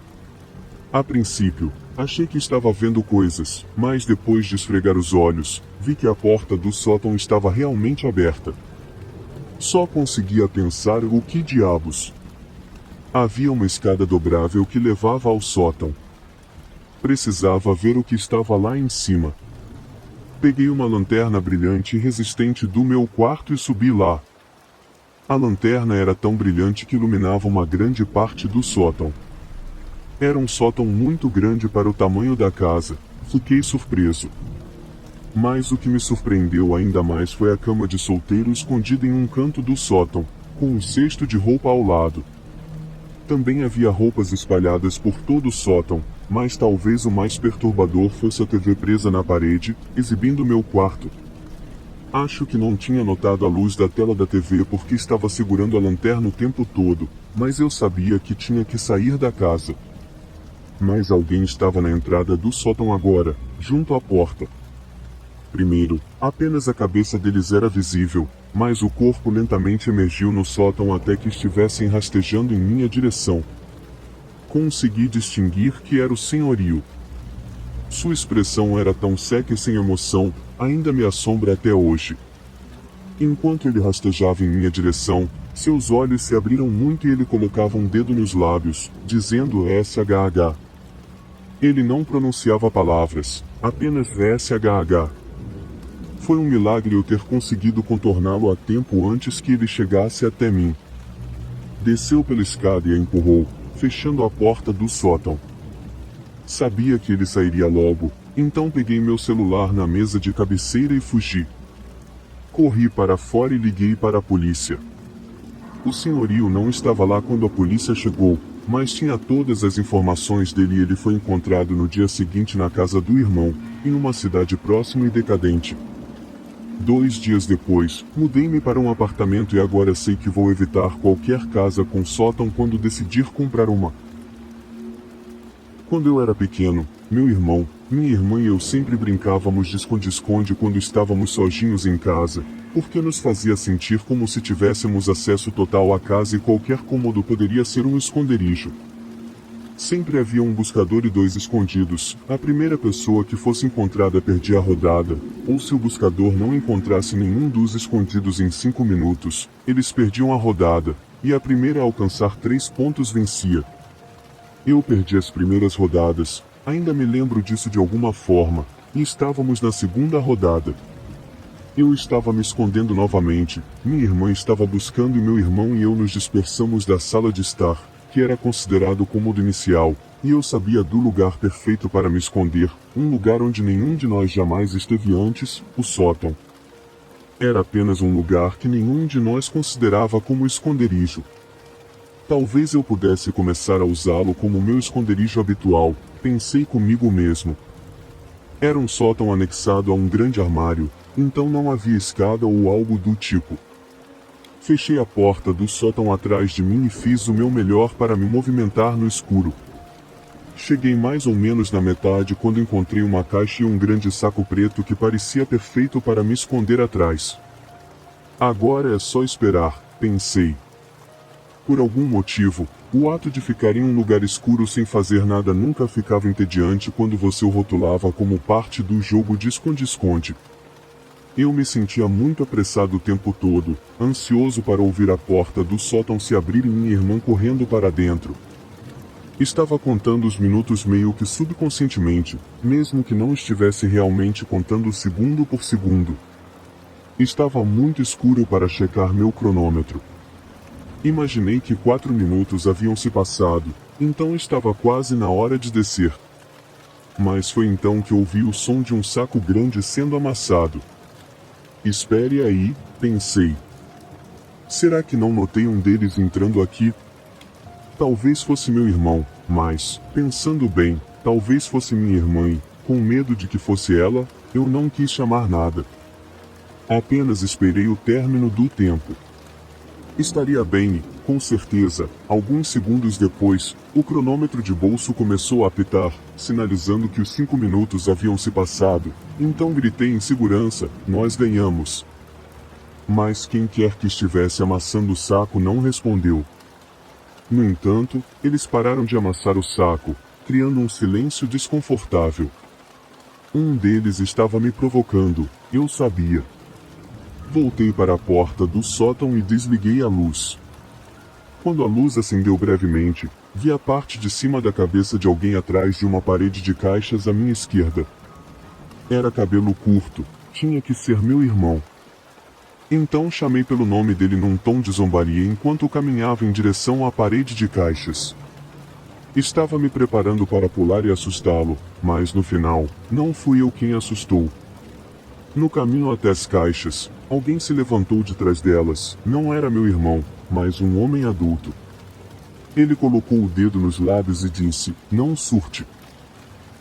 A princípio, achei que estava vendo coisas, mas depois de esfregar os olhos, vi que a porta do sótão estava realmente aberta. Só conseguia pensar o que diabos. Havia uma escada dobrável que levava ao sótão. Precisava ver o que estava lá em cima. Peguei uma lanterna brilhante e resistente do meu quarto e subi lá. A lanterna era tão brilhante que iluminava uma grande parte do sótão. Era um sótão muito grande para o tamanho da casa. Fiquei surpreso. Mas o que me surpreendeu ainda mais foi a cama de solteiro escondida em um canto do sótão, com um cesto de roupa ao lado. Também havia roupas espalhadas por todo o sótão, mas talvez o mais perturbador fosse a TV presa na parede, exibindo meu quarto. Acho que não tinha notado a luz da tela da TV porque estava segurando a lanterna o tempo todo, mas eu sabia que tinha que sair da casa. Mas alguém estava na entrada do sótão agora, junto à porta. Primeiro, apenas a cabeça deles era visível, mas o corpo lentamente emergiu no sótão até que estivessem rastejando em minha direção. Consegui distinguir que era o senhorio. Sua expressão era tão seca e sem emoção, ainda me assombra até hoje. Enquanto ele rastejava em minha direção, seus olhos se abriram muito e ele colocava um dedo nos lábios, dizendo SHH. Ele não pronunciava palavras, apenas SHH. Foi um milagre eu ter conseguido contorná-lo a tempo antes que ele chegasse até mim. Desceu pela escada e a empurrou, fechando a porta do sótão. Sabia que ele sairia logo, então peguei meu celular na mesa de cabeceira e fugi. Corri para fora e liguei para a polícia. O senhorio não estava lá quando a polícia chegou, mas tinha todas as informações dele e ele foi encontrado no dia seguinte na casa do irmão, em uma cidade próxima e decadente. 2 dias depois, mudei-me para um apartamento e agora sei que vou evitar qualquer casa com sótão quando decidir comprar uma. Quando eu era pequeno, meu irmão, minha irmã e eu sempre brincávamos de esconde-esconde quando estávamos sozinhos em casa, porque nos fazia sentir como se tivéssemos acesso total à casa e qualquer cômodo poderia ser um esconderijo. Sempre havia um buscador e 2 escondidos. A primeira pessoa que fosse encontrada perdia a rodada, ou se o buscador não encontrasse nenhum dos escondidos em 5 minutos, eles perdiam a rodada, e a primeira a alcançar 3 pontos vencia. Eu perdi as primeiras rodadas, ainda me lembro disso de alguma forma, e estávamos na segunda rodada. Eu estava me escondendo novamente, minha irmã estava buscando e meu irmão e eu nos dispersamos da sala de estar, que era considerado o cômodo inicial, e eu sabia do lugar perfeito para me esconder, um lugar onde nenhum de nós jamais esteve antes, o sótão. Era apenas um lugar que nenhum de nós considerava como esconderijo. Talvez eu pudesse começar a usá-lo como meu esconderijo habitual, pensei comigo mesmo. Era um sótão anexado a um grande armário, então não havia escada ou algo do tipo. Fechei a porta do sótão atrás de mim e fiz o meu melhor para me movimentar no escuro. Cheguei mais ou menos na metade quando encontrei uma caixa e um grande saco preto que parecia perfeito para me esconder atrás. Agora é só esperar, pensei. Por algum motivo, o ato de ficar em um lugar escuro sem fazer nada nunca ficava entediante quando você o rotulava como parte do jogo de esconde-esconde. Eu me sentia muito apressado o tempo todo, ansioso para ouvir a porta do sótão se abrir e minha irmã correndo para dentro. Estava contando os minutos meio que subconscientemente, mesmo que não estivesse realmente contando segundo por segundo. Estava muito escuro para checar meu cronômetro. Imaginei que 4 minutos haviam se passado, então estava quase na hora de descer. Mas foi então que ouvi o som de um saco grande sendo amassado. Espere aí, pensei. Será que não notei um deles entrando aqui? Talvez fosse meu irmão, mas, pensando bem, talvez fosse minha irmã e, com medo de que fosse ela, eu não quis chamar nada. Apenas esperei o término do tempo. Estaria bem e, com certeza, alguns segundos depois, o cronômetro de bolso começou a apitar, sinalizando que os 5 minutos haviam se passado, então gritei em segurança, nós ganhamos. Mas quem quer que estivesse amassando o saco não respondeu. No entanto, eles pararam de amassar o saco, criando um silêncio desconfortável. Um deles estava me provocando, eu sabia. Voltei para a porta do sótão e desliguei a luz. Quando a luz acendeu brevemente, vi a parte de cima da cabeça de alguém atrás de uma parede de caixas à minha esquerda. Era cabelo curto, tinha que ser meu irmão. Então chamei pelo nome dele num tom de zombaria enquanto caminhava em direção à parede de caixas. Estava me preparando para pular e assustá-lo, mas no final, não fui eu quem assustou. No caminho até as caixas, alguém se levantou de trás delas, não era meu irmão, mas um homem adulto. Ele colocou o dedo nos lábios e disse, não surte.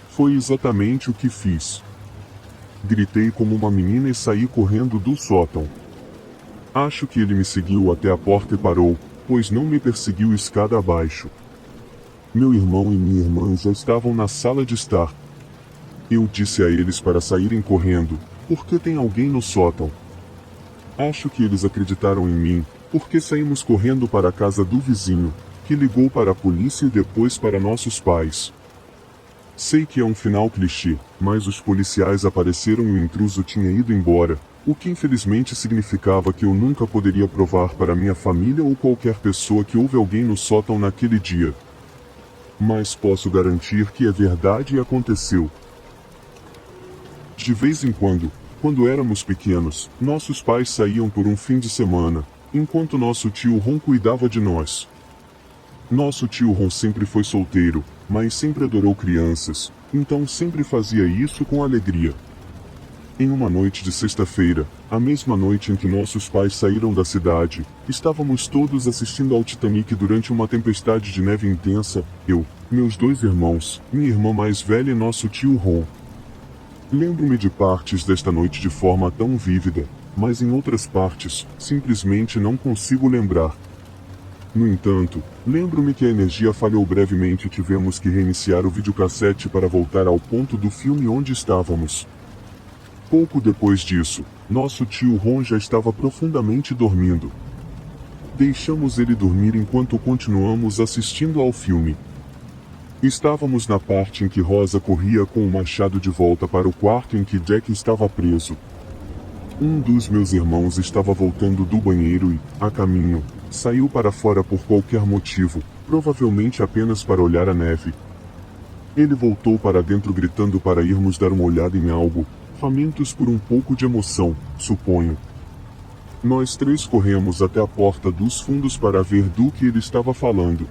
Foi exatamente o que fiz. Gritei como uma menina e saí correndo do sótão. Acho que ele me seguiu até a porta e parou, pois não me perseguiu escada abaixo. Meu irmão e minha irmã já estavam na sala de estar. Eu disse a eles para saírem correndo, porque tem alguém no sótão. Acho que eles acreditaram em mim, porque saímos correndo para a casa do vizinho, que ligou para a polícia e depois para nossos pais. Sei que é um final clichê, mas os policiais apareceram e o intruso tinha ido embora, o que infelizmente significava que eu nunca poderia provar para minha família ou qualquer pessoa que houve alguém no sótão naquele dia. Mas posso garantir que é verdade e aconteceu. De vez em quando, Quando éramos pequenos, nossos pais saíam por um fim de semana, enquanto nosso tio Ron cuidava de nós. Nosso tio Ron sempre foi solteiro, mas sempre adorou crianças, então sempre fazia isso com alegria. Em uma noite de sexta-feira, a mesma noite em que nossos pais saíram da cidade, estávamos todos assistindo ao Titanic durante uma tempestade de neve intensa, eu, meus 2 irmãos, minha irmã mais velha e nosso tio Ron. Lembro-me de partes desta noite de forma tão vívida, mas em outras partes, simplesmente não consigo lembrar. No entanto, lembro-me que a energia falhou brevemente e tivemos que reiniciar o videocassete para voltar ao ponto do filme onde estávamos. Pouco depois disso, nosso tio Ron já estava profundamente dormindo. Deixamos ele dormir enquanto continuamos assistindo ao filme. Estávamos na parte em que Rosa corria com o machado de volta para o quarto em que Jack estava preso. Um dos meus irmãos estava voltando do banheiro e, a caminho, saiu para fora por qualquer motivo, provavelmente apenas para olhar a neve. Ele voltou para dentro gritando para irmos dar uma olhada em algo, famintos por um pouco de emoção, suponho. Nós 3 corremos até a porta dos fundos para ver do que ele estava falando.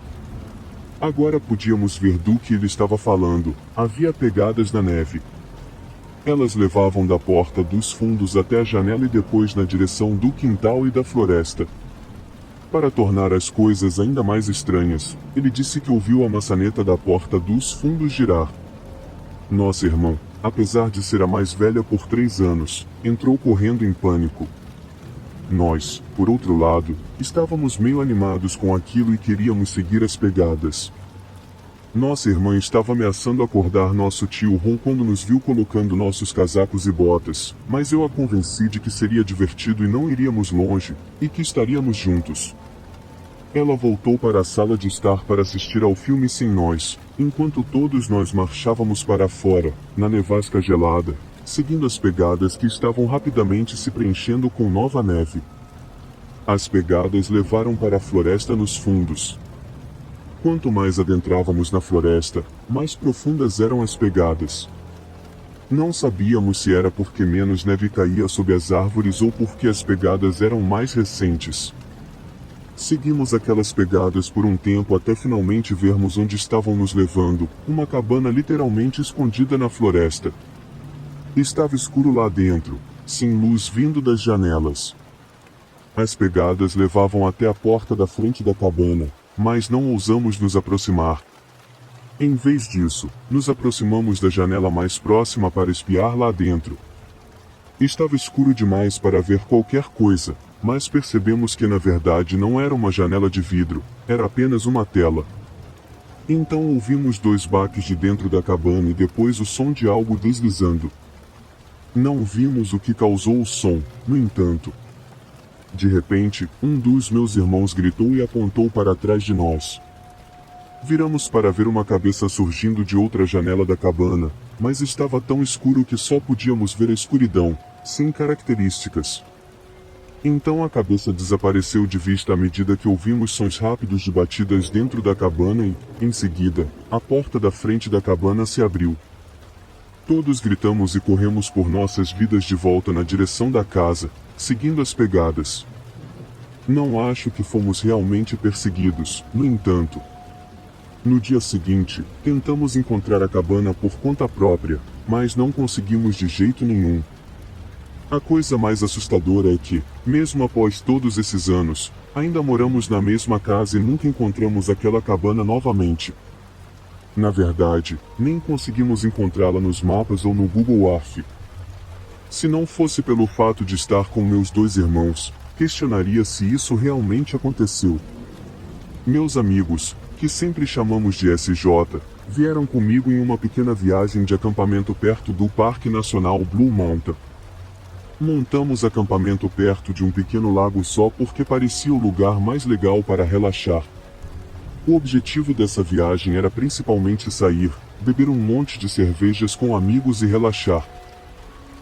Agora podíamos ver do que ele estava falando, havia pegadas na neve. Elas levavam da porta dos fundos até a janela e depois na direção do quintal e da floresta. Para tornar as coisas ainda mais estranhas, ele disse que ouviu a maçaneta da porta dos fundos girar. Nossa irmã, apesar de ser a mais velha por 3 anos, entrou correndo em pânico. Nós, por outro lado, estávamos meio animados com aquilo e queríamos seguir as pegadas. Nossa irmã estava ameaçando acordar nosso tio Ron quando nos viu colocando nossos casacos e botas, mas eu a convenci de que seria divertido e não iríamos longe, e que estaríamos juntos. Ela voltou para a sala de estar para assistir ao filme sem nós, enquanto todos nós marchávamos para fora, na nevasca gelada, seguindo as pegadas que estavam rapidamente se preenchendo com nova neve. As pegadas levaram para a floresta nos fundos. Quanto mais adentrávamos na floresta, mais profundas eram as pegadas. Não sabíamos se era porque menos neve caía sob as árvores ou porque as pegadas eram mais recentes. Seguimos aquelas pegadas por um tempo até finalmente vermos onde estavam nos levando, uma cabana literalmente escondida na floresta. Estava escuro lá dentro, sem luz vindo das janelas. As pegadas levavam até a porta da frente da cabana, mas não ousamos nos aproximar. Em vez disso, nos aproximamos da janela mais próxima para espiar lá dentro. Estava escuro demais para ver qualquer coisa, mas percebemos que na verdade não era uma janela de vidro, era apenas uma tela. Então ouvimos 2 baques de dentro da cabana e depois o som de algo deslizando. Não vimos o que causou o som, no entanto. De repente, um dos meus irmãos gritou e apontou para trás de nós. Viramos para ver uma cabeça surgindo de outra janela da cabana, mas estava tão escuro que só podíamos ver a escuridão, sem características. Então a cabeça desapareceu de vista à medida que ouvimos sons rápidos de batidas dentro da cabana e, em seguida, a porta da frente da cabana se abriu. Todos gritamos e corremos por nossas vidas de volta na direção da casa, seguindo as pegadas. Não acho que fomos realmente perseguidos, no entanto. No dia seguinte, tentamos encontrar a cabana por conta própria, mas não conseguimos de jeito nenhum. A coisa mais assustadora é que, mesmo após todos esses anos, ainda moramos na mesma casa e nunca encontramos aquela cabana novamente. Na verdade, nem conseguimos encontrá-la nos mapas ou no Google Earth. Se não fosse pelo fato de estar com meus 2 irmãos, questionaria se isso realmente aconteceu. Meus amigos, que sempre chamamos de SJ, vieram comigo em uma pequena viagem de acampamento perto do Parque Nacional Blue Mountain. Montamos acampamento perto de um pequeno lago só porque parecia o lugar mais legal para relaxar. O objetivo dessa viagem era principalmente sair, beber um monte de cervejas com amigos e relaxar.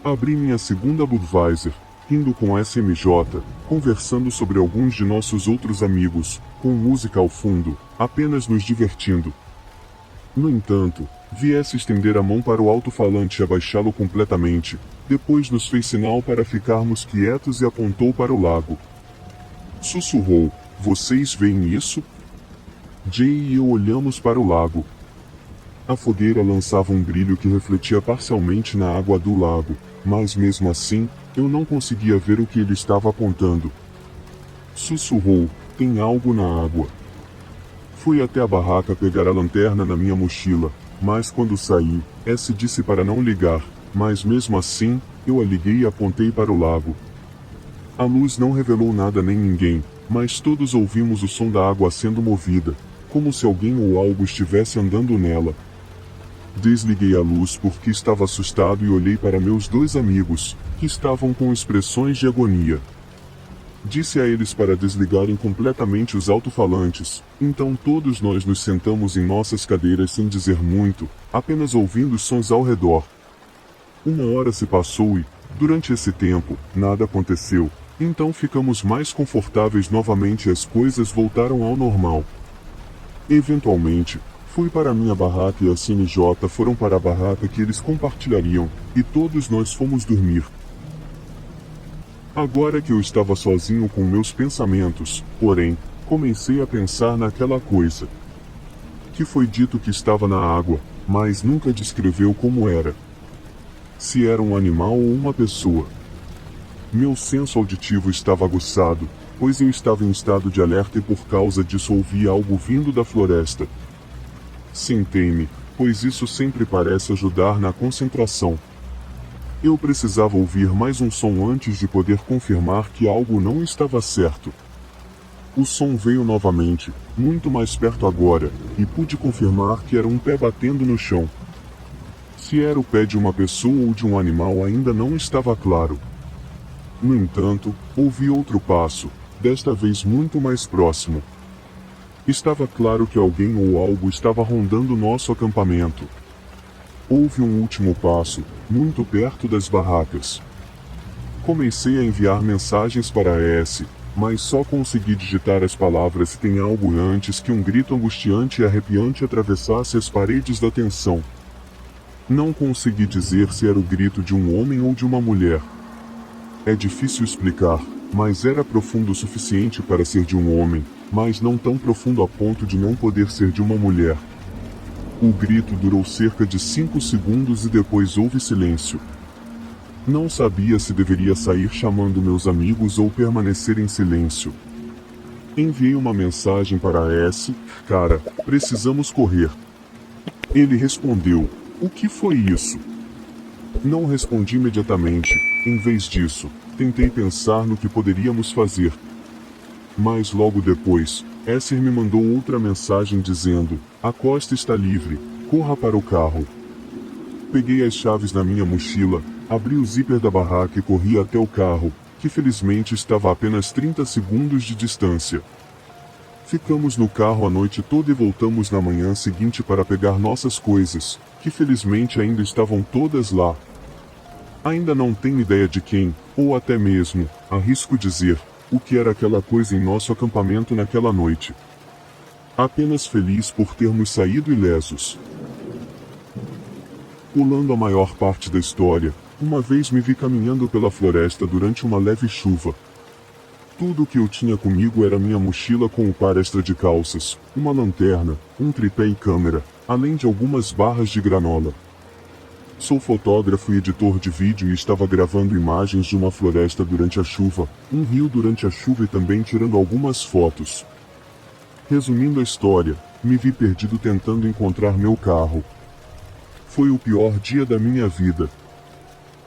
Abri minha segunda Budweiser, rindo com SMJ, conversando sobre alguns de nossos outros amigos, com música ao fundo, apenas nos divertindo. No entanto, viesse estender a mão para o alto-falante e abaixá-lo completamente. Depois nos fez sinal para ficarmos quietos e apontou para o lago. Sussurrou: "Vocês veem isso?" Jay e eu olhamos para o lago. A fogueira lançava um brilho que refletia parcialmente na água do lago, mas mesmo assim, eu não conseguia ver o que ele estava apontando. Sussurrou: "Tem algo na água." Fui até a barraca pegar a lanterna na minha mochila, mas quando saí, S disse para não ligar, mas mesmo assim, eu a liguei e apontei para o lago. A luz não revelou nada nem ninguém, mas todos ouvimos o som da água sendo movida, como se alguém ou algo estivesse andando nela. Desliguei a luz porque estava assustado e olhei para meus dois amigos, que estavam com expressões de agonia. Disse a eles para desligarem completamente os alto-falantes, então todos nós nos sentamos em nossas cadeiras sem dizer muito, apenas ouvindo os sons ao redor. Uma hora se passou e, durante esse tempo, nada aconteceu, então ficamos mais confortáveis novamente e as coisas voltaram ao normal. Eventualmente, fui para minha barraca e a CNJ foram para a barraca que eles compartilhariam, e todos nós fomos dormir. Agora que eu estava sozinho com meus pensamentos, porém, comecei a pensar naquela coisa que foi dito que estava na água, mas nunca descreveu como era. Se era um animal ou uma pessoa. Meu senso auditivo estava aguçado, pois eu estava em estado de alerta e por causa disso ouvi algo vindo da floresta. Sentei-me, pois isso sempre parece ajudar na concentração. Eu precisava ouvir mais um som antes de poder confirmar que algo não estava certo. O som veio novamente, muito mais perto agora, e pude confirmar que era um pé batendo no chão. Se era o pé de uma pessoa ou de um animal ainda não estava claro. No entanto, ouvi outro passo, desta vez muito mais próximo. Estava claro que alguém ou algo estava rondando nosso acampamento. Houve um último passo, muito perto das barracas. Comecei a enviar mensagens para a S, mas só consegui digitar as palavras "tem algo" antes que um grito angustiante e arrepiante atravessasse as paredes da tensão. Não consegui dizer se era o grito de um homem ou de uma mulher. É difícil explicar, mas era profundo o suficiente para ser de um homem, mas não tão profundo a ponto de não poder ser de uma mulher. O grito durou cerca de 5 segundos e depois houve silêncio. Não sabia se deveria sair chamando meus amigos ou permanecer em silêncio. Enviei uma mensagem para a S: "Cara, precisamos correr." Ele respondeu: "O que foi isso?" Não respondi imediatamente, em vez disso, tentei pensar no que poderíamos fazer. Mas logo depois, Esser me mandou outra mensagem dizendo: "A costa está livre, corra para o carro." Peguei as chaves na minha mochila, abri o zíper da barraca e corri até o carro, que felizmente estava a apenas 30 segundos de distância. Ficamos no carro a noite toda e voltamos na manhã seguinte para pegar nossas coisas, que felizmente ainda estavam todas lá. Ainda não tenho ideia de quem, ou até mesmo, arrisco dizer, o que era aquela coisa em nosso acampamento naquela noite. Apenas feliz por termos saído ilesos. Pulando a maior parte da história, uma vez me vi caminhando pela floresta durante uma leve chuva. Tudo o que eu tinha comigo era minha mochila com um par extra de calças, uma lanterna, um tripé e câmera, além de algumas barras de granola. Sou fotógrafo e editor de vídeo e estava gravando imagens de uma floresta durante a chuva, um rio durante a chuva e também tirando algumas fotos. Resumindo a história, me vi perdido tentando encontrar meu carro. Foi o pior dia da minha vida.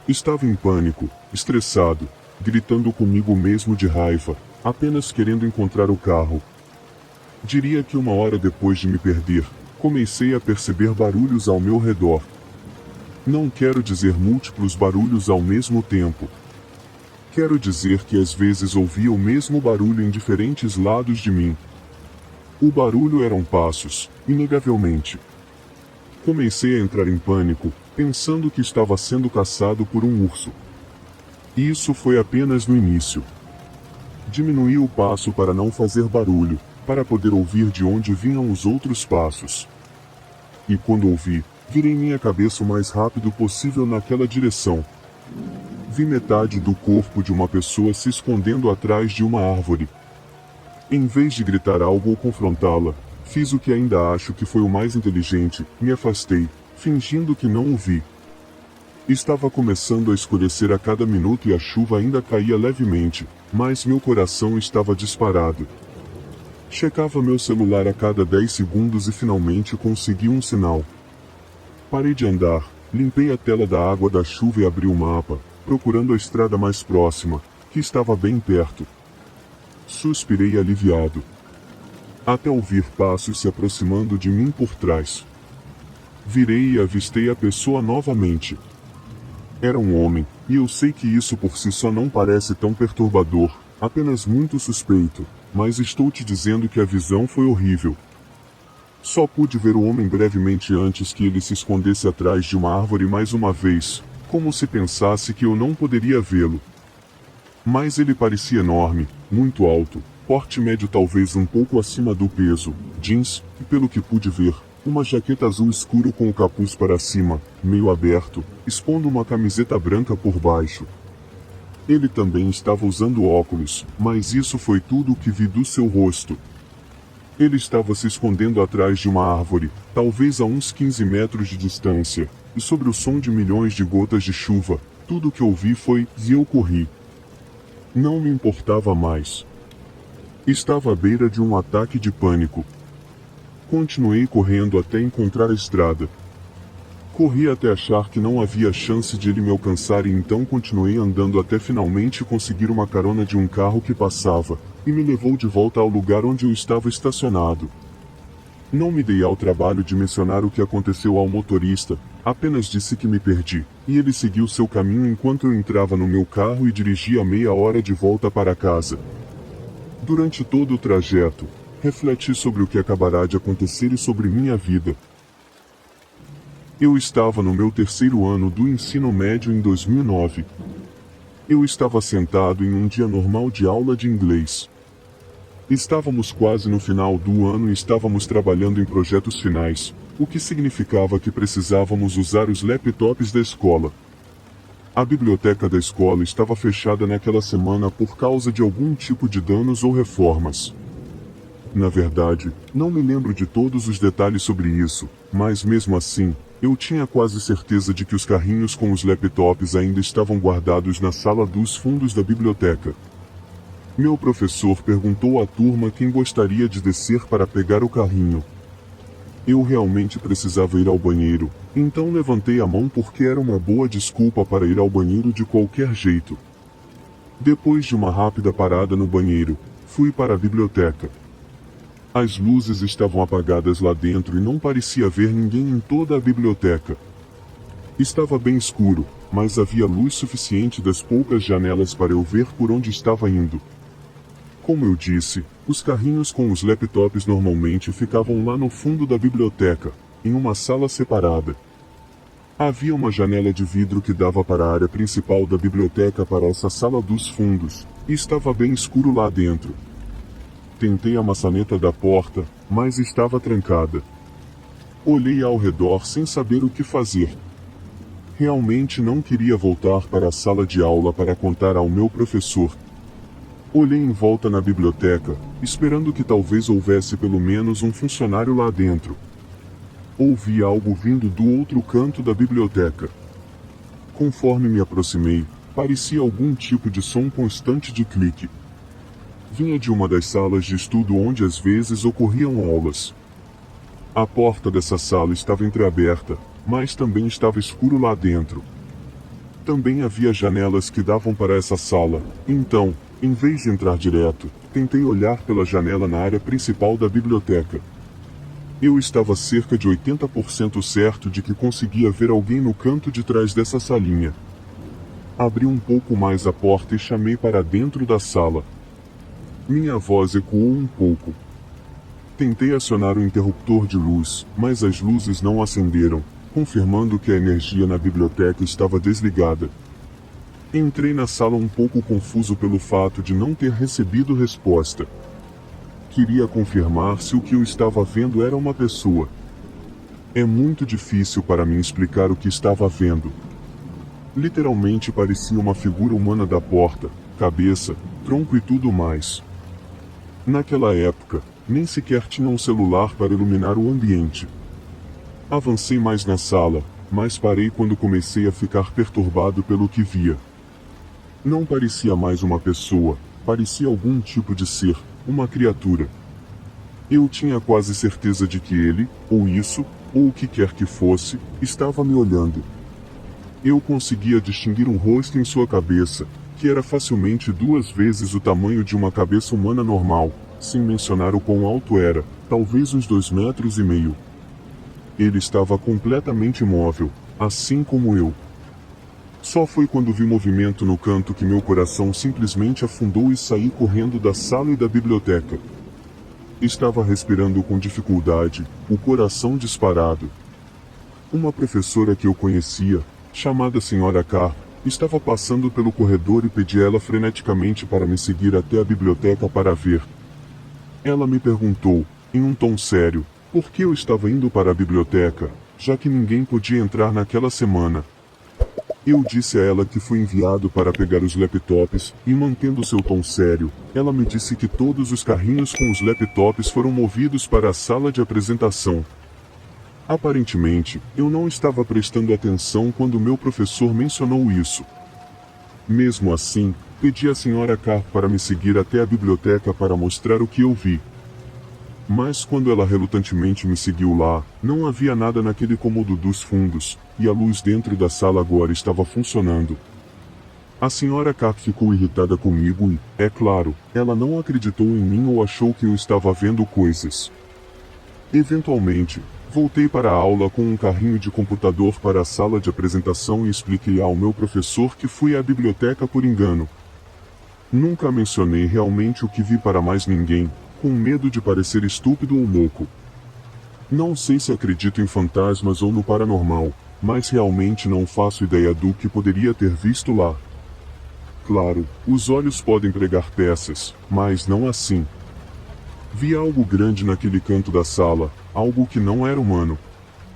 Estava em pânico, estressado, gritando comigo mesmo de raiva, apenas querendo encontrar o carro. Diria que uma hora depois de me perder, comecei a perceber barulhos ao meu redor. Não quero dizer múltiplos barulhos ao mesmo tempo. Quero dizer que às vezes ouvia o mesmo barulho em diferentes lados de mim. O barulho eram passos, inegavelmente. Comecei a entrar em pânico, pensando que estava sendo caçado por um urso. Isso foi apenas no início. Diminuí o passo para não fazer barulho, para poder ouvir de onde vinham os outros passos. E quando ouvi, Virei minha cabeça o mais rápido possível naquela direção. Vi metade do corpo de uma pessoa se escondendo atrás de uma árvore. Em vez de gritar algo ou confrontá-la, fiz o que ainda acho que foi o mais inteligente, me afastei, fingindo que não o vi. Estava começando a escurecer a cada minuto e a chuva ainda caía levemente, mas meu coração estava disparado. Checava meu celular a cada 10 segundos e finalmente consegui um sinal. Parei de andar, limpei a tela da água da chuva e abri o mapa, procurando a estrada mais próxima, que estava bem perto. Suspirei aliviado. Até ouvir passos se aproximando de mim por trás. Virei e avistei a pessoa novamente. Era um homem, e eu sei que isso por si só não parece tão perturbador, apenas muito suspeito, mas estou te dizendo que a visão foi horrível. Só pude ver o homem brevemente antes que ele se escondesse atrás de uma árvore mais uma vez, como se pensasse que eu não poderia vê-lo. Mas ele parecia enorme, muito alto, porte médio talvez um pouco acima do peso, jeans, e pelo que pude ver, uma jaqueta azul escuro com o capuz para cima, meio aberto, expondo uma camiseta branca por baixo. Ele também estava usando óculos, mas isso foi tudo o que vi do seu rosto. Ele estava se escondendo atrás de uma árvore, talvez a uns 15 metros de distância, e sobre o som de milhões de gotas de chuva, tudo o que ouvi foi, e eu corri. Não me importava mais. Estava à beira de um ataque de pânico. Continuei correndo até encontrar a estrada. Corri até achar que não havia chance de ele me alcançar e então continuei andando até finalmente conseguir uma carona de um carro que passava, e me levou de volta ao lugar onde eu estava estacionado. Não me dei ao trabalho de mencionar o que aconteceu ao motorista, apenas disse que me perdi, e ele seguiu seu caminho enquanto eu entrava no meu carro e dirigia meia hora de volta para casa. Durante todo o trajeto, refleti sobre o que acabará de acontecer e sobre minha vida. Eu estava no meu terceiro ano do ensino médio em 2009. Eu estava sentado em um dia normal de aula de inglês. Estávamos quase no final do ano e estávamos trabalhando em projetos finais, o que significava que precisávamos usar os laptops da escola. A biblioteca da escola estava fechada naquela semana por causa de algum tipo de danos ou reformas. Na verdade, não me lembro de todos os detalhes sobre isso, mas mesmo assim, eu tinha quase certeza de que os carrinhos com os laptops ainda estavam guardados na sala dos fundos da biblioteca. Meu professor perguntou à turma quem gostaria de descer para pegar o carrinho. Eu realmente precisava ir ao banheiro, então levantei a mão porque era uma boa desculpa para ir ao banheiro de qualquer jeito. Depois de uma rápida parada no banheiro, fui para a biblioteca. As luzes estavam apagadas lá dentro e não parecia haver ninguém em toda a biblioteca. Estava bem escuro, mas havia luz suficiente das poucas janelas para eu ver por onde estava indo. Como eu disse, os carrinhos com os laptops normalmente ficavam lá no fundo da biblioteca, em uma sala separada. Havia uma janela de vidro que dava para a área principal da biblioteca para essa sala dos fundos, e estava bem escuro lá dentro. Tentei a maçaneta da porta, mas estava trancada. Olhei ao redor sem saber o que fazer. Realmente não queria voltar para a sala de aula para contar ao meu professor. Olhei em volta na biblioteca, esperando que talvez houvesse pelo menos um funcionário lá dentro. Ouvi algo vindo do outro canto da biblioteca. Conforme me aproximei, parecia algum tipo de som constante de clique. Vinha de uma das salas de estudo onde às vezes ocorriam aulas. A porta dessa sala estava entreaberta, mas também estava escuro lá dentro. Também havia janelas que davam para essa sala, então, em vez de entrar direto, tentei olhar pela janela na área principal da biblioteca. Eu estava cerca de 80% certo de que conseguia ver alguém no canto de trás dessa salinha. Abri um pouco mais a porta e chamei para dentro da sala. Minha voz ecoou um pouco. Tentei acionar o interruptor de luz, mas as luzes não acenderam, confirmando que a energia na biblioteca estava desligada. Entrei na sala um pouco confuso pelo fato de não ter recebido resposta. Queria confirmar se o que eu estava vendo era uma pessoa. É muito difícil para mim explicar o que estava vendo. Literalmente parecia uma figura humana da porta, cabeça, tronco e tudo mais. Naquela época, nem sequer tinha um celular para iluminar o ambiente. Avancei mais na sala, mas parei quando comecei a ficar perturbado pelo que via. Não parecia mais uma pessoa, parecia algum tipo de ser, uma criatura. Eu tinha quase certeza de que ele, ou isso, ou o que quer que fosse, estava me olhando. Eu conseguia distinguir um rosto em sua cabeça, que era facilmente 2 vezes o tamanho de uma cabeça humana normal, sem mencionar o quão alto era, talvez uns 2,5 metros. Ele estava completamente imóvel, assim como eu. Só foi quando vi movimento no canto que meu coração simplesmente afundou e saí correndo da sala e da biblioteca. Estava respirando com dificuldade, o coração disparado. Uma professora que eu conhecia, chamada Sra. K, estava passando pelo corredor e pedi a ela freneticamente para me seguir até a biblioteca para ver. Ela me perguntou, em um tom sério, por que eu estava indo para a biblioteca, já que ninguém podia entrar naquela semana. Eu disse a ela que fui enviado para pegar os laptops, e mantendo seu tom sério, ela me disse que todos os carrinhos com os laptops foram movidos para a sala de apresentação. Aparentemente, eu não estava prestando atenção quando meu professor mencionou isso. Mesmo assim, pedi à Sra. K para me seguir até a biblioteca para mostrar o que eu vi. Mas quando ela relutantemente me seguiu lá, não havia nada naquele cômodo dos fundos, e a luz dentro da sala agora estava funcionando. A Sra. K ficou irritada comigo e, é claro, ela não acreditou em mim ou achou que eu estava vendo coisas. Eventualmente, voltei para a aula com um carrinho de computador para a sala de apresentação e expliquei ao meu professor que fui à biblioteca por engano. Nunca mencionei realmente o que vi para mais ninguém, com medo de parecer estúpido ou louco. Não sei se acredito em fantasmas ou no paranormal, mas realmente não faço ideia do que poderia ter visto lá. Claro, os olhos podem pregar peças, mas não assim. Vi algo grande naquele canto da sala, algo que não era humano,